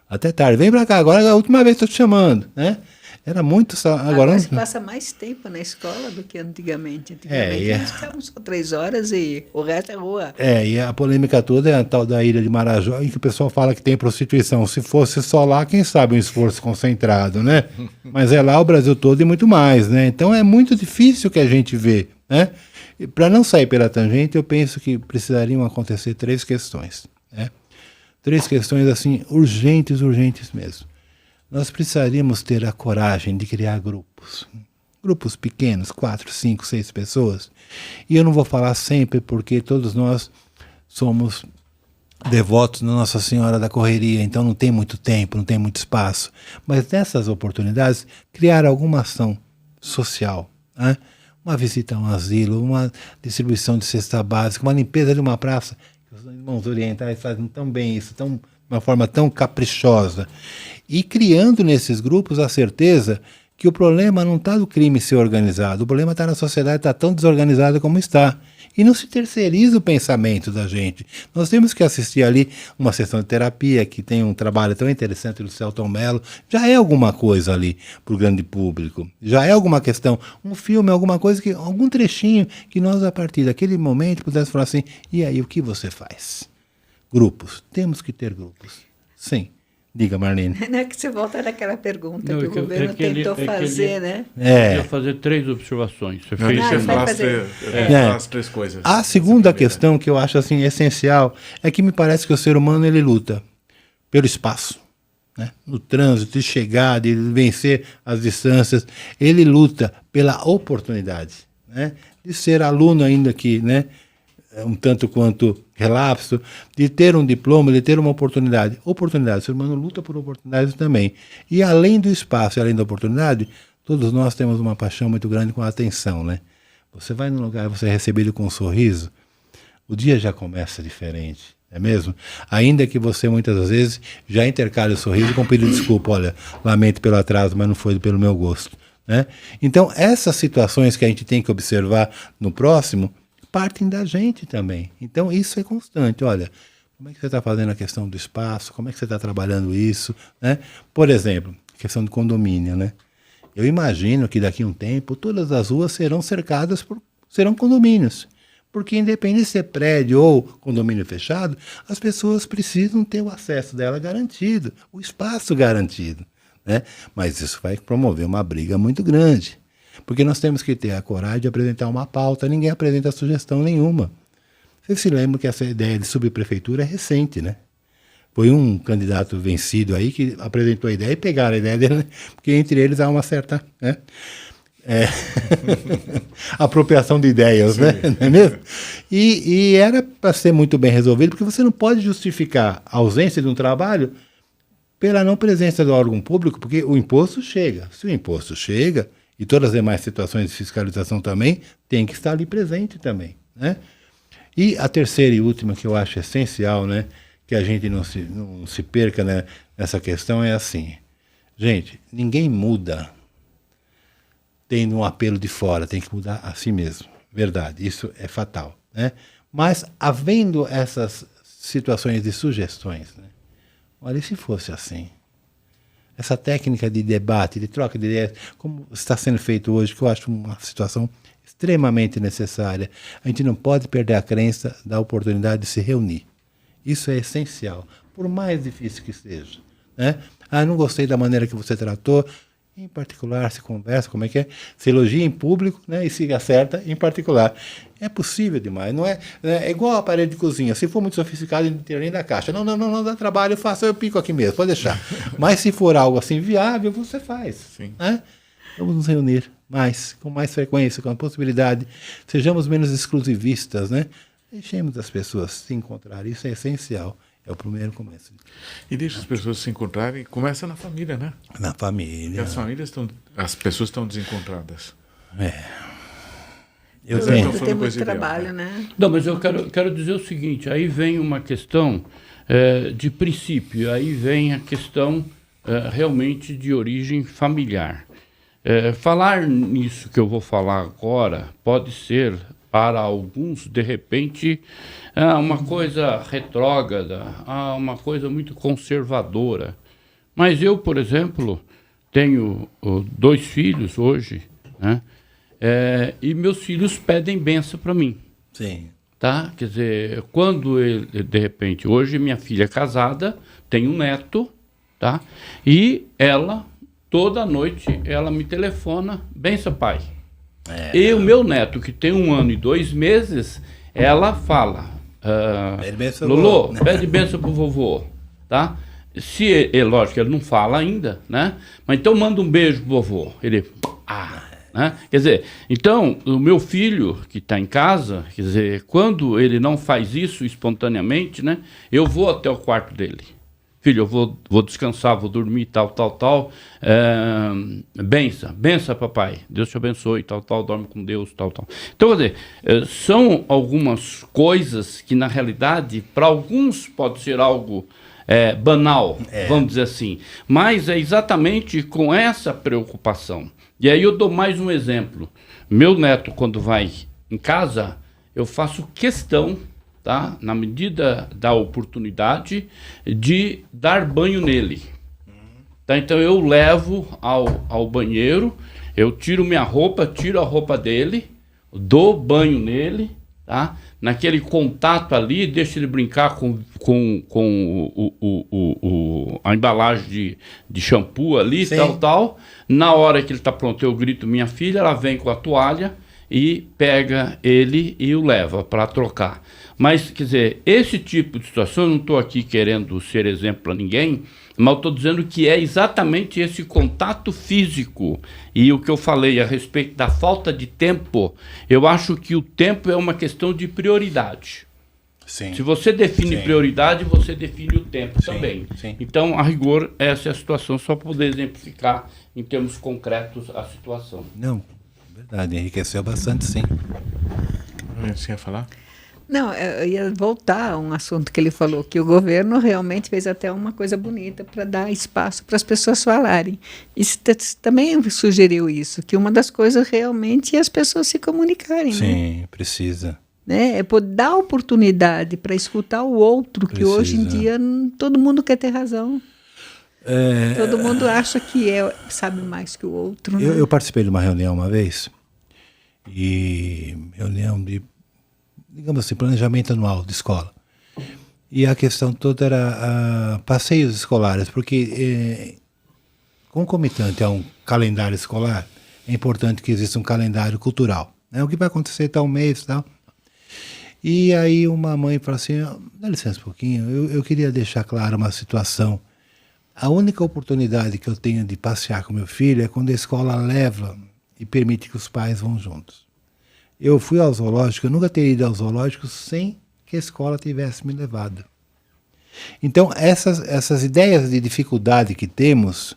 Até tarde. Vem pra cá, agora é a última vez que estou te chamando, né? Era muito... Agora se passa mais tempo na escola do que antigamente. Antigamente nós ficávamos só 3 horas e o resto é rua. E a polêmica toda é a tal da ilha de Marajó, em que o pessoal fala que tem prostituição. Se fosse só lá, quem sabe um esforço concentrado, né? Mas é lá o Brasil todo e muito mais, né? Então é muito difícil que a gente vê, né? Para não sair pela tangente, eu penso que precisariam acontecer 3 questões, né? 3 questões, assim, urgentes mesmo. Nós precisaríamos ter a coragem de criar grupos pequenos, 4, 5, 6 pessoas. E eu não vou falar sempre, porque todos nós somos devotos da Nossa Senhora da Correria, então não tem muito tempo, não tem muito espaço. Mas nessas oportunidades, criar alguma ação social, né? Uma visita a um asilo, uma distribuição de cesta básica, uma limpeza de uma praça. Os irmãos orientais fazem tão bem isso, de uma forma tão caprichosa. E criando nesses grupos a certeza que o problema não está do crime ser organizado, o problema está na sociedade, está tão desorganizada como está. E não se terceiriza o pensamento da gente. Nós temos que assistir ali uma sessão de terapia, que tem um trabalho tão interessante do Celton Mello, já é alguma coisa ali para o grande público, já é alguma questão, um filme, alguma coisa, algum trechinho que nós, a partir daquele momento, pudéssemos falar assim, e aí, o que você faz? Grupos, temos que ter grupos, sim. Diga, Marlene. Não é que você volta naquela pergunta que o governo tentou fazer, né? Eu ia fazer 3 observações. Você fez as 3 coisas. A segunda questão que eu acho assim essencial é que me parece que o ser humano ele luta pelo espaço, né? No trânsito, de chegar, de vencer as distâncias. Ele luta pela oportunidade, né? De ser aluno ainda que, né? Um tanto quanto relapso, de ter um diploma, de ter uma oportunidade. Oportunidade, o ser humano luta por oportunidades também. E além do espaço e além da oportunidade, todos nós temos uma paixão muito grande com a atenção, né? Você vai num lugar, você é recebido com um sorriso, o dia já começa diferente, não é mesmo? Ainda que você muitas vezes já intercale o sorriso com pedido de desculpa, olha, lamento pelo atraso, mas não foi pelo meu gosto, né? Então, essas situações que a gente tem que observar no próximo, partem da gente também. Então, isso é constante. Olha, como é que você está fazendo a questão do espaço? Como é que você está trabalhando isso? Né? Por exemplo, questão do condomínio, né? Eu imagino que daqui a um tempo todas as ruas serão cercadas serão condomínios. Porque independente se é prédio ou condomínio fechado, as pessoas precisam ter o acesso dela garantido, o espaço garantido, né? Mas isso vai promover uma briga muito grande. Porque nós temos que ter a coragem de apresentar uma pauta, ninguém apresenta sugestão nenhuma. Vocês se lembram que essa ideia de subprefeitura é recente, né? Foi um candidato vencido aí que apresentou a ideia e pegaram a ideia dele, né? Porque entre eles há uma certa, né? Apropriação de ideias, né? Não é mesmo? E era para ser muito bem resolvido, porque você não pode justificar a ausência de um trabalho pela não presença do órgão público, porque o imposto chega. Se o imposto chega, e todas as demais situações de fiscalização também, tem que estar ali presente também, né? E a terceira e última que eu acho essencial, né, que a gente não se perca, né, nessa questão é assim, gente, ninguém muda tendo um apelo de fora, tem que mudar a si mesmo, verdade, isso é fatal, né? Mas havendo essas situações de sugestões, né, Olha, e se fosse assim? Essa técnica de debate, de troca de ideias, como está sendo feito hoje, que eu acho uma situação extremamente necessária. A gente não pode perder a crença da oportunidade de se reunir. Isso é essencial, por mais difícil que seja, né? Ah, não gostei da maneira que você tratou. Em particular, se conversa, como é que é? Se elogia em público, né? E se acerta em particular. É possível demais, não é? É igual a parede de cozinha. Se for muito sofisticado, não tira nem da caixa. Não dá trabalho, eu pico aqui mesmo, pode deixar. Mas se for algo assim viável, você faz. Sim. Né? Vamos nos reunir mais, com mais frequência, com a possibilidade. Sejamos menos exclusivistas, né? Deixemos as pessoas se encontrar, isso é essencial. É o primeiro começo. E deixa as pessoas se encontrarem, começa na família, né? Na família. Porque as pessoas estão desencontradas. Eu Tem tenho. muito trabalho, né? Não, mas eu quero dizer o seguinte, aí vem uma questão de princípio, aí vem a questão realmente de origem familiar. Falar nisso que eu vou falar agora pode ser, para alguns, de repente, uma coisa retrógrada, uma coisa muito conservadora. Mas eu, por exemplo, tenho 2 filhos hoje, né? E meus filhos pedem benção para mim. Sim. Tá? Quer dizer, quando ele, de repente, hoje minha filha é casada, tem um neto, tá? E ela, toda noite, ela me telefona, benção, pai. E o meu neto, que tem 1 ano e 2 meses, ela fala, Lolo, pede benção pro vovô, tá? Lógico, ele não fala ainda, né? Mas então manda um beijo pro vovô. Ele, né? Quer dizer, então, o meu filho, que está em casa, quer dizer, quando ele não faz isso espontaneamente, né? Eu vou até o quarto dele. Filho, eu vou descansar, vou dormir, tal. Benção, papai. Deus te abençoe, tal, dorme com Deus, tal. Então, quer dizer, são algumas coisas que, na realidade, para alguns pode ser algo banal, vamos dizer assim. Mas é exatamente com essa preocupação. E aí eu dou mais um exemplo. Meu neto, quando vai em casa, eu faço questão, tá, na medida da oportunidade, de dar banho nele. Tá, então eu levo ao banheiro, eu tiro minha roupa, tiro a roupa dele, dou banho nele, tá? Naquele contato ali, deixo ele brincar com a embalagem de shampoo ali, sim, tal. Na hora que ele está pronto, eu grito minha filha, ela vem com a toalha e pega ele e o leva para trocar. Mas, quer dizer, esse tipo de situação, eu não estou aqui querendo ser exemplo para ninguém, mas estou dizendo que é exatamente esse contato físico. E o que eu falei a respeito da falta de tempo, eu acho que o tempo é uma questão de prioridade. Sim. Se você define, sim, prioridade, você define o tempo, sim, também. Sim. Então, a rigor, essa é a situação, só para poder exemplificar em termos concretos a situação. Não, verdade, enriqueceu bastante, sim. Você ia falar? Não, eu ia voltar a um assunto que ele falou, que o governo realmente fez até uma coisa bonita para dar espaço para as pessoas falarem. E também sugeriu isso, que uma das coisas realmente é as pessoas se comunicarem. Sim, né? Precisa. Né? É poder dar oportunidade para escutar o outro, que hoje em dia todo mundo quer ter razão. Todo mundo acha que sabe mais que o outro. Né? Eu participei de uma reunião uma vez, e reunião de, digamos assim, planejamento anual de escola. E a questão toda era passeios escolares, porque concomitante a um calendário escolar, é importante que exista um calendário cultural. Né? O que vai acontecer tal mês, tal. E aí uma mãe falou assim, dá licença um pouquinho, eu queria deixar clara uma situação. A única oportunidade que eu tenho de passear com meu filho é quando a escola leva e permite que os pais vão juntos. Eu fui ao zoológico, eu nunca teria ido ao zoológico sem que a escola tivesse me levado. Então, essas ideias de dificuldade que temos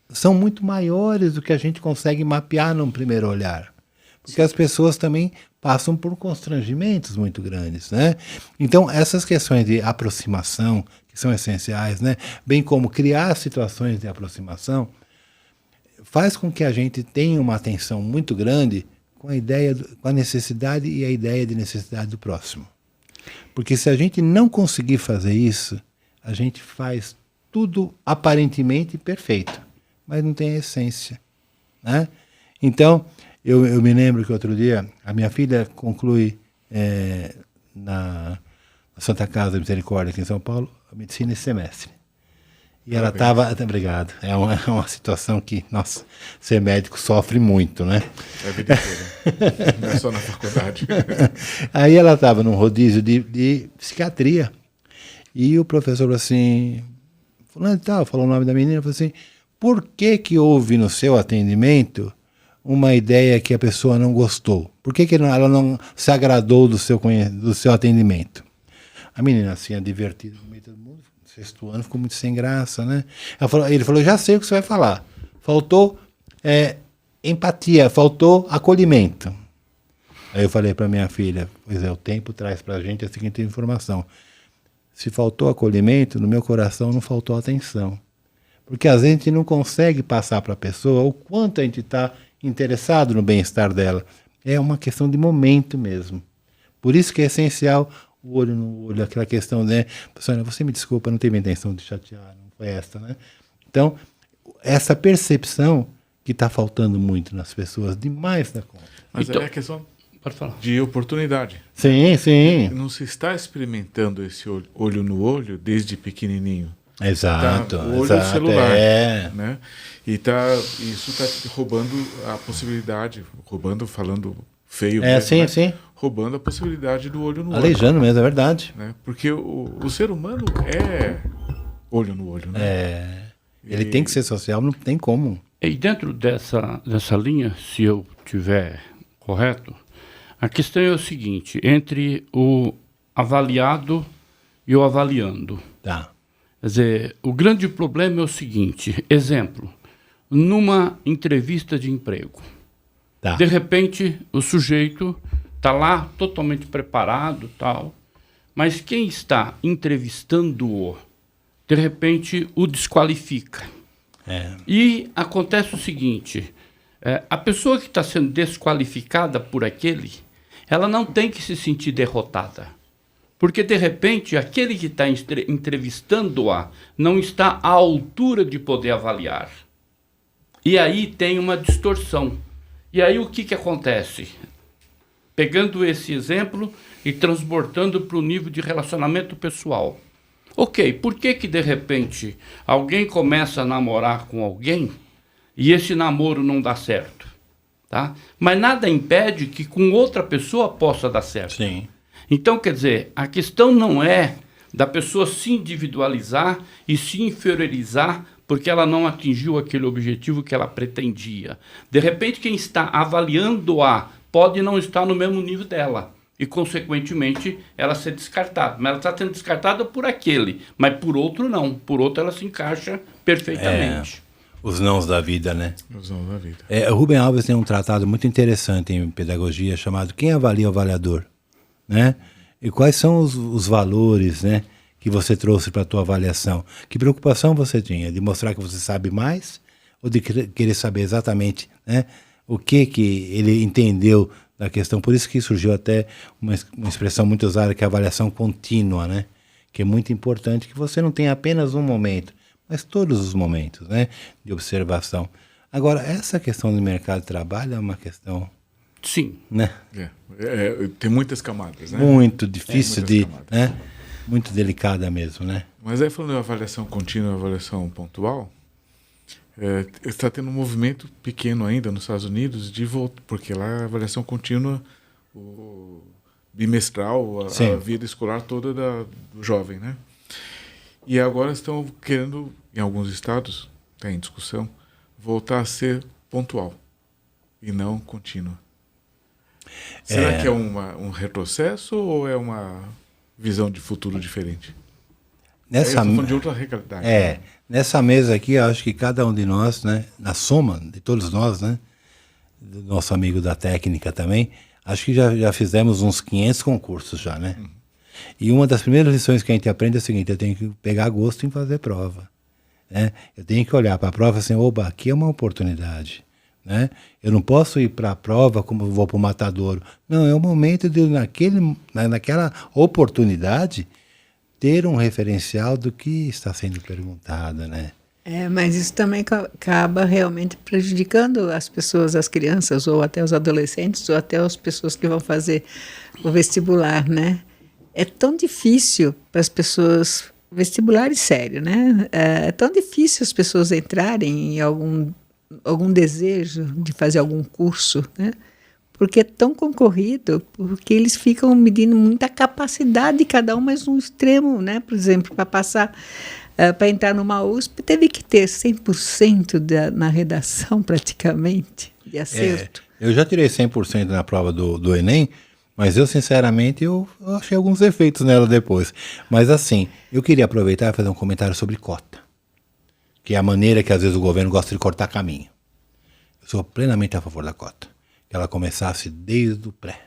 são muito maiores do que a gente consegue mapear num primeiro olhar. Porque as pessoas também passam por constrangimentos muito grandes, né? Então, essas questões de aproximação, que são essenciais, né? Bem como criar situações de aproximação, faz com que a gente tenha uma atenção muito grande com a ideia, com a necessidade e a ideia de necessidade do próximo. Porque se a gente não conseguir fazer isso, a gente faz tudo aparentemente perfeito, mas não tem a essência, né? Então, eu me lembro que outro dia a minha filha conclui na Santa Casa da Misericórdia aqui em São Paulo a medicina esse semestre. E ela estava... Obrigado. É uma situação que, nossa, ser médico sofre muito, né? É a vida inteira. Não é só na faculdade. Aí ela estava num rodízio de psiquiatria. E o professor falou assim... Fulano e tal, falou o nome da menina, falou assim... Por que houve no seu atendimento uma ideia que a pessoa não gostou? Por que ela não se agradou do seu atendimento? A menina, assim, divertida no meio de todo mundo, sexto ano, ficou muito sem graça, né? Ele falou, já sei o que você vai falar. Faltou empatia, faltou acolhimento. Aí eu falei para minha filha, pois é, o tempo traz para a gente a seguinte informação. Se faltou acolhimento, no meu coração não faltou atenção. Porque às vezes a gente não consegue passar para a pessoa o quanto a gente está interessado no bem-estar dela. É uma questão de momento mesmo. Por isso que é essencial o olho no olho, aquela questão, né? Pessoal, você me desculpa, não teve intenção de chatear, não foi essa, né? Então, essa percepção que está faltando muito nas pessoas, demais da conta. Mas então, é a questão pode falar. de oportunidade. Sim, sim. Não se está experimentando esse olho no olho desde pequenininho. Exato. O olho exato, celular, é. né? E isso está roubando a possibilidade, falando feio, Sim, né? sim. Roubando a possibilidade do olho no olho. Aleijando mesmo, é verdade. Né? Porque o ser humano é olho no olho, né? Ele tem que ser social, não tem como. E dentro dessa linha, se eu tiver correto, a questão é o seguinte, entre o avaliado e o avaliando. Tá. Quer dizer, o grande problema é o seguinte, exemplo, numa entrevista de emprego, Tá. de repente o sujeito está lá totalmente preparado, tal, mas quem está entrevistando-o, de repente o desqualifica. E acontece o seguinte, a pessoa que está sendo desqualificada por aquele, ela não tem que se sentir derrotada. Porque, de repente, aquele que está entrevistando-a não está à altura de poder avaliar. E aí tem uma distorção. E aí o que acontece? Pegando esse exemplo e transbordando para o nível de relacionamento pessoal. Ok, por que de repente alguém começa a namorar com alguém e esse namoro não dá certo? Tá? Mas nada impede que com outra pessoa possa dar certo. Sim. Então, quer dizer, a questão não é da pessoa se individualizar e se inferiorizar porque ela não atingiu aquele objetivo que ela pretendia. De repente, quem está avaliando-a pode não estar no mesmo nível dela e, consequentemente, ela ser descartada. Mas ela está sendo descartada por aquele, mas por outro não. Por outro ela se encaixa perfeitamente. Os nãos da vida, né? Os nãos da vida. O Rubem Alves tem um tratado muito interessante em pedagogia chamado Quem Avalia o Avaliador? Né? E quais são os valores, né, que você trouxe para a tua avaliação? Que preocupação você tinha? De mostrar que você sabe mais? Ou de querer saber exatamente, né, o que ele entendeu da questão? Por isso que surgiu até uma expressão muito usada, que é a avaliação contínua, né? Que é muito importante, que você não tenha apenas um momento, mas todos os momentos, né, de observação. Agora, essa questão do mercado de trabalho é uma questão... Sim. Né? Tem muitas camadas, né? Muito difícil camadas. né? Muito delicada mesmo, né? Mas aí falando de avaliação contínua, avaliação pontual, está tendo um movimento pequeno ainda nos Estados Unidos de volta, porque lá a avaliação contínua, bimestral, a vida escolar toda do jovem, né? E agora estão querendo, em alguns estados, está em discussão, voltar a ser pontual e não contínua. Será que é um retrocesso ou é uma visão de futuro diferente? Eu estou falando de outra realidade. Né? Nessa mesa aqui, eu acho que cada um de nós, né, na soma de todos nós, né, do nosso amigo da técnica também, acho que já fizemos uns 500 concursos já, né? Uhum. E uma das primeiras lições que a gente aprende é o seguinte: eu tenho que pegar gosto em fazer prova. Né? Eu tenho que olhar para a prova assim, oba, aqui é uma oportunidade. Né? Eu não posso ir para a prova como eu vou para o matadouro. Não, é o momento de, naquela oportunidade, ter um referencial do que está sendo perguntado, né? Mas isso também acaba realmente prejudicando as pessoas, as crianças, ou até os adolescentes, ou até as pessoas que vão fazer o vestibular, né? É tão difícil para as pessoas, vestibular sério, né? É tão difícil as pessoas entrarem em algum desejo de fazer algum curso, né? Porque é tão concorrido, porque eles ficam medindo muita capacidade de cada um, mas num extremo, né? Por exemplo, para passar... para entrar numa USP, teve que ter 100% na redação, praticamente, de acerto. Eu já tirei 100% na prova do Enem, mas eu, sinceramente, eu achei alguns efeitos nela depois. Mas, assim, eu queria aproveitar e fazer um comentário sobre cota, que é a maneira que, às vezes, o governo gosta de cortar caminho. Eu sou plenamente a favor da cota, que ela começasse desde o pré.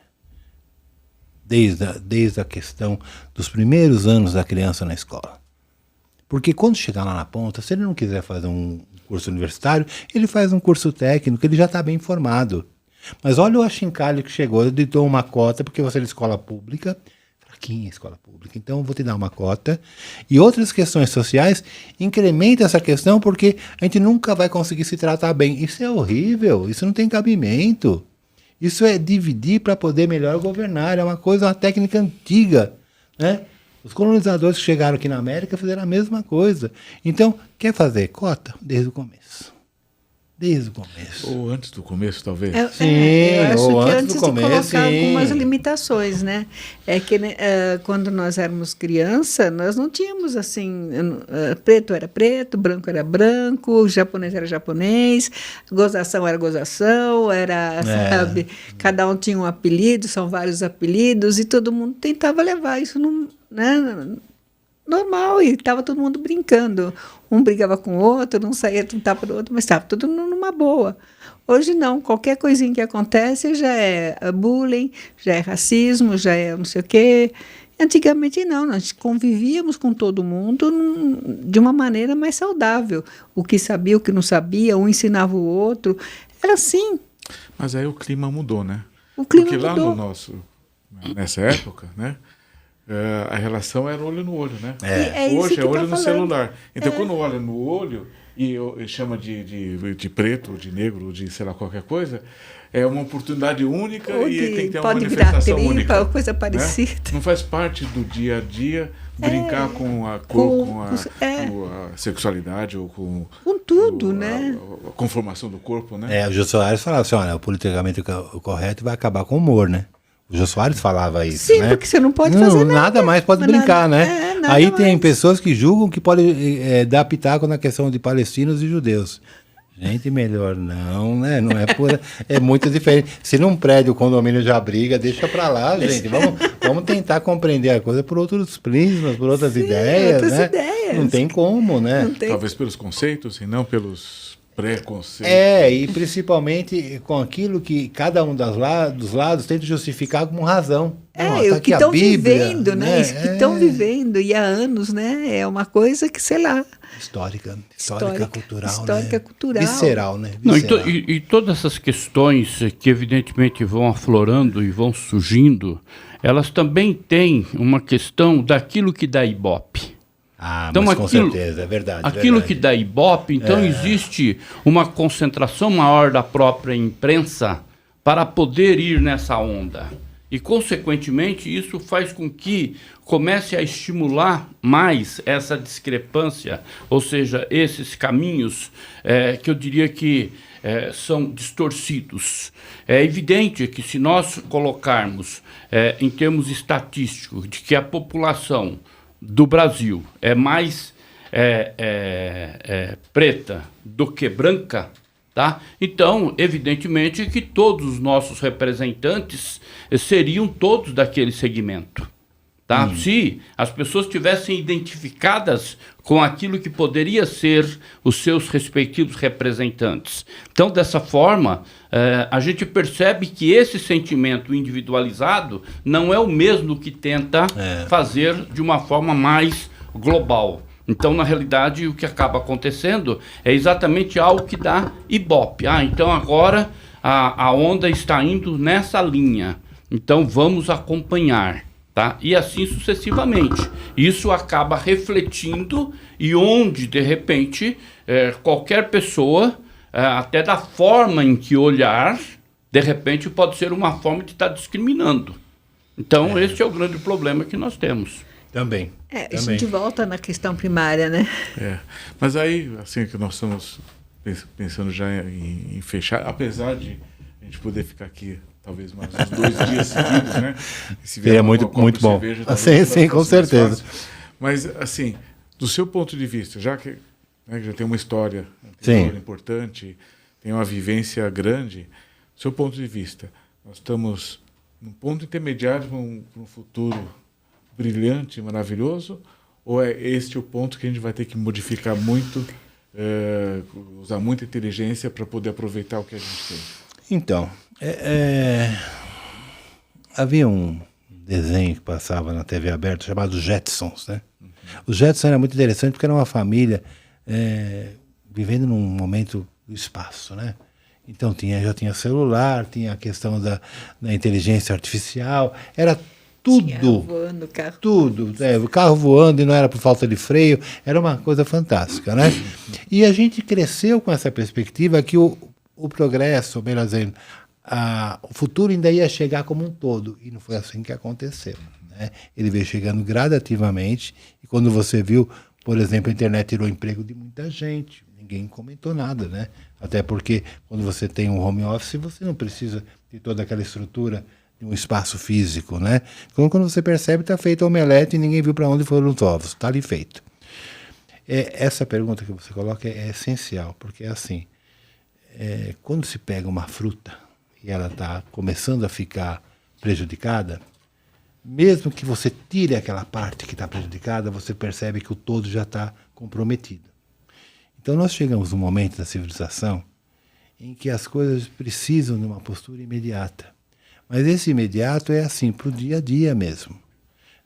Desde a questão dos primeiros anos da criança na escola. Porque quando chegar lá na ponta, se ele não quiser fazer um curso universitário, ele faz um curso técnico, ele já está bem formado. Mas olha o achincalho que chegou, eu dou uma cota, porque você é de escola pública, fraquinha a escola pública, então eu vou te dar uma cota. E outras questões sociais, incrementa essa questão, porque a gente nunca vai conseguir se tratar bem. Isso é horrível, isso não tem cabimento. Isso é dividir para poder melhor governar, é uma técnica antiga, né? Os colonizadores que chegaram aqui na América fizeram a mesma coisa. Então, quer fazer cota? Desde o começo. Desde o começo. Ou antes do começo, talvez. Eu acho que antes de colocar algumas limitações, né? É que quando nós éramos criança, nós não tínhamos assim, preto era preto, branco era branco, japonês era japonês, gozação era gozação, sabe? Cada um tinha um apelido, são vários apelidos, e todo mundo tentava levar isso normal, e estava todo mundo brincando. Um brigava com o outro, um saía de um tapa do outro, mas estava todo mundo numa boa. Hoje não, qualquer coisinha que acontece já é bullying, já é racismo, já é não sei o quê. Antigamente não, nós convivíamos com todo mundo de uma maneira mais saudável. O que sabia, o que não sabia, um ensinava o outro. Era assim. Mas aí o clima mudou, né? O clima Porque lá mudou. Nessa época, né? A relação era olho no olho, né? Hoje é olho no celular. Então, quando olha no olho e chama de preto, de negro, de sei lá, qualquer coisa, é uma oportunidade única e tem que ter uma manifestação única. Ou coisa parecida. Né? Não faz parte do dia a dia brincar com a cor, com a sexualidade ou com tudo, né? A conformação do corpo, né? O Jô Soares falava assim, olha, o politicamente correto vai acabar com o humor, né? O Jô Soares falava isso, Sim, né? porque você não pode fazer nada. Nada mais pode brincar, né? Aí tem mais. pessoas que julgam que pode dar pitaco na questão de palestinos e judeus. Gente, melhor não, né? Não é pura, é muito diferente. Se num prédio o condomínio já briga, deixa pra lá, gente. Vamos tentar compreender a coisa por outros prismas, por outras ideias, né? Ideias. Não tem como, né? Talvez pelos conceitos e não pelos preconceitos. E principalmente com aquilo que cada um dos lados tenta justificar como razão. O que estão vivendo, né? Isso que estão vivendo, e há anos, né? É uma coisa que, sei lá... Histórica, cultural, histórica, né? cultural. Visceral, né? Não, e todas essas questões que evidentemente vão aflorando e vão surgindo, elas também têm uma questão daquilo que dá Ibope. Então, mas com certeza, é verdade. Aquilo que dá Ibope, então existe uma concentração maior da própria imprensa para poder ir nessa onda. E, consequentemente, isso faz com que comece a estimular mais essa discrepância, ou seja, esses caminhos que eu diria que são distorcidos. É evidente que se nós colocarmos em termos estatísticos de que a população do Brasil é mais preta do que branca, tá? Então, evidentemente que todos os nossos representantes seriam todos daquele segmento. Tá? Se as pessoas tivessem identificadas com aquilo que poderia ser os seus respectivos representantes. Então, dessa forma, a gente percebe que esse sentimento individualizado não é o mesmo que tenta fazer de uma forma mais global. Então, na realidade, o que acaba acontecendo é exatamente algo que dá Ibope. Então agora a onda está indo nessa linha. Então, vamos acompanhar. tá? E assim sucessivamente. Isso acaba refletindo e onde, de repente, qualquer pessoa, até da forma em que olhar, de repente pode ser uma forma de estar discriminando. Então, esse é o grande problema que nós temos. Também. A gente volta na questão primária, né? Mas aí, assim, que nós estamos pensando já em fechar, apesar de a gente poder ficar aqui talvez mais uns 2 dias seguidos, né? Seria muito bom. Cerveja, sim, com certeza. Mas, assim, do seu ponto de vista, já que já tem uma história importante, tem uma vivência grande, do seu ponto de vista, nós estamos num ponto intermediário para um futuro brilhante, maravilhoso, ou é este o ponto que a gente vai ter que modificar muito, usar muita inteligência para poder aproveitar o que a gente tem? Então, havia um desenho que passava na TV aberta chamado Jetsons, né? Os Jetsons era muito interessante porque era uma família vivendo num momento do espaço, né? Então já tinha celular, tinha a questão da inteligência artificial, era tudo, voando, carro. Tudo, o carro voando e não era por falta de freio, era uma coisa fantástica, né? E a gente cresceu com essa perspectiva que o progresso, melhor dizendo, o futuro ainda ia chegar como um todo, e não foi assim que aconteceu, né? Ele veio chegando gradativamente, e quando você viu, por exemplo, a internet tirou o emprego de muita gente, ninguém comentou nada, né? Até porque quando você tem um home office, você não precisa de toda aquela estrutura de um espaço físico, né? Então, quando você percebe, está feito o omelete e ninguém viu para onde foram os ovos, está ali feito. Essa pergunta que você coloca é essencial, porque é assim, quando se pega uma fruta e ela está começando a ficar prejudicada, mesmo que você tire aquela parte que está prejudicada, você percebe que o todo já está comprometido. Então nós chegamos num momento da civilização em que as coisas precisam de uma postura imediata. Mas esse imediato é assim, para o dia a dia mesmo.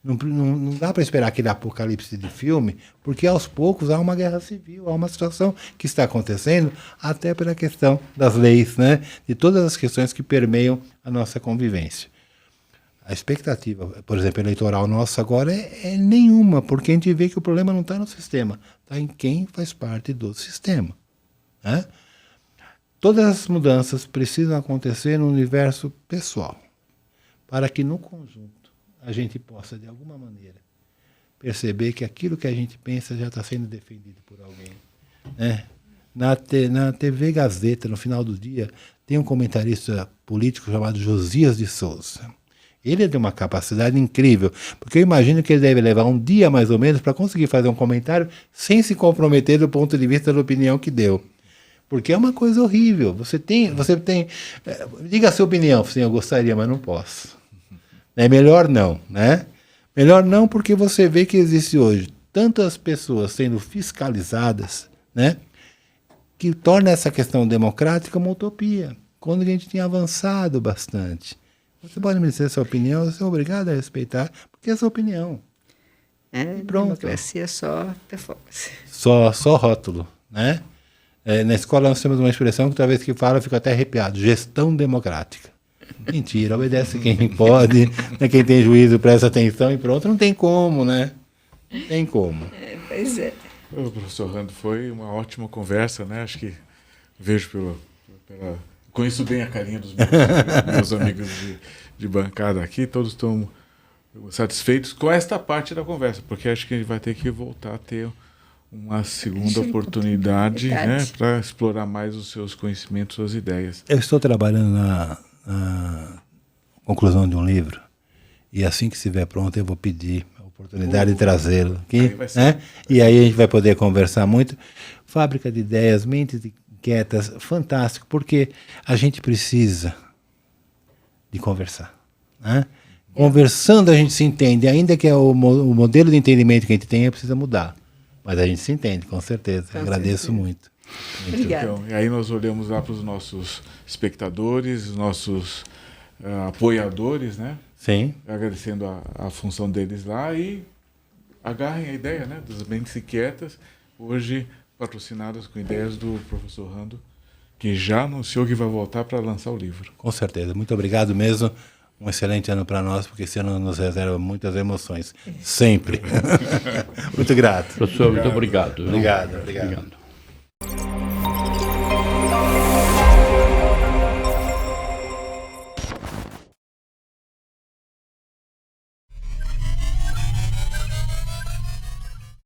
Não dá para esperar aquele apocalipse de filme, porque aos poucos há uma guerra civil, há uma situação que está acontecendo, até pela questão das leis, né? De todas as questões que permeiam a nossa convivência. A expectativa, por exemplo, eleitoral nossa agora é nenhuma, porque a gente vê que o problema não está no sistema, está em quem faz parte do sistema, né? Todas as mudanças precisam acontecer no universo pessoal, para que no conjunto a gente possa, de alguma maneira, perceber que aquilo que a gente pensa já está sendo defendido por alguém, né? Na TV Gazeta, no final do dia, tem um comentarista político chamado Josias de Souza. Ele tem uma capacidade incrível, porque eu imagino que ele deve levar um dia mais ou menos para conseguir fazer um comentário sem se comprometer do ponto de vista da opinião que deu. Porque é uma coisa horrível. Você tem, diga a sua opinião, sim, eu gostaria, mas não posso. É melhor não, né? Melhor não, porque você vê que existe hoje tantas pessoas sendo fiscalizadas, né? Que torna essa questão democrática uma utopia, quando a gente tinha avançado bastante. Você pode me dizer a sua opinião, eu sou obrigado a respeitar, porque é a sua opinião. Pronto. Democracia só performance. Só rótulo, né? Na escola nós temos uma expressão que toda vez que fala eu fico até arrepiado, gestão democrática. Mentira, obedece quem pode, né? Quem tem juízo presta atenção e pronto, não tem como, né? Não tem como. Pois é. O professor Rando, foi uma ótima conversa, né? Acho que vejo conheço bem a carinha dos meus amigos de bancada aqui, todos estão satisfeitos com esta parte da conversa, porque acho que a gente vai ter que voltar a ter uma segunda oportunidade, né, para explorar mais os seus conhecimentos, suas ideias. Eu estou trabalhando na conclusão de um livro, e assim que estiver pronto eu vou pedir a oportunidade de trazê-lo aqui, né? E aí a gente vai poder conversar muito. Fábrica de ideias, mentes inquietas, fantástico, porque a gente precisa de conversar, né? Conversando a gente se entende, ainda que o modelo de entendimento que a gente tem precisa mudar. Mas a gente se entende, com certeza. Agradeço muito. Obrigada. Então, e aí nós olhamos lá para os nossos espectadores, os nossos apoiadores, né? Sim. Agradecendo a função deles lá e agarrem a ideia, né, das mentes inquietas, hoje patrocinadas com ideias do professor Rando, que já anunciou que vai voltar para lançar o livro. Com certeza. Muito obrigado mesmo. um excelente ano para nós, porque esse ano nos reserva muitas emoções. Sempre. Muito grato. Professor, muito obrigado. Obrigado.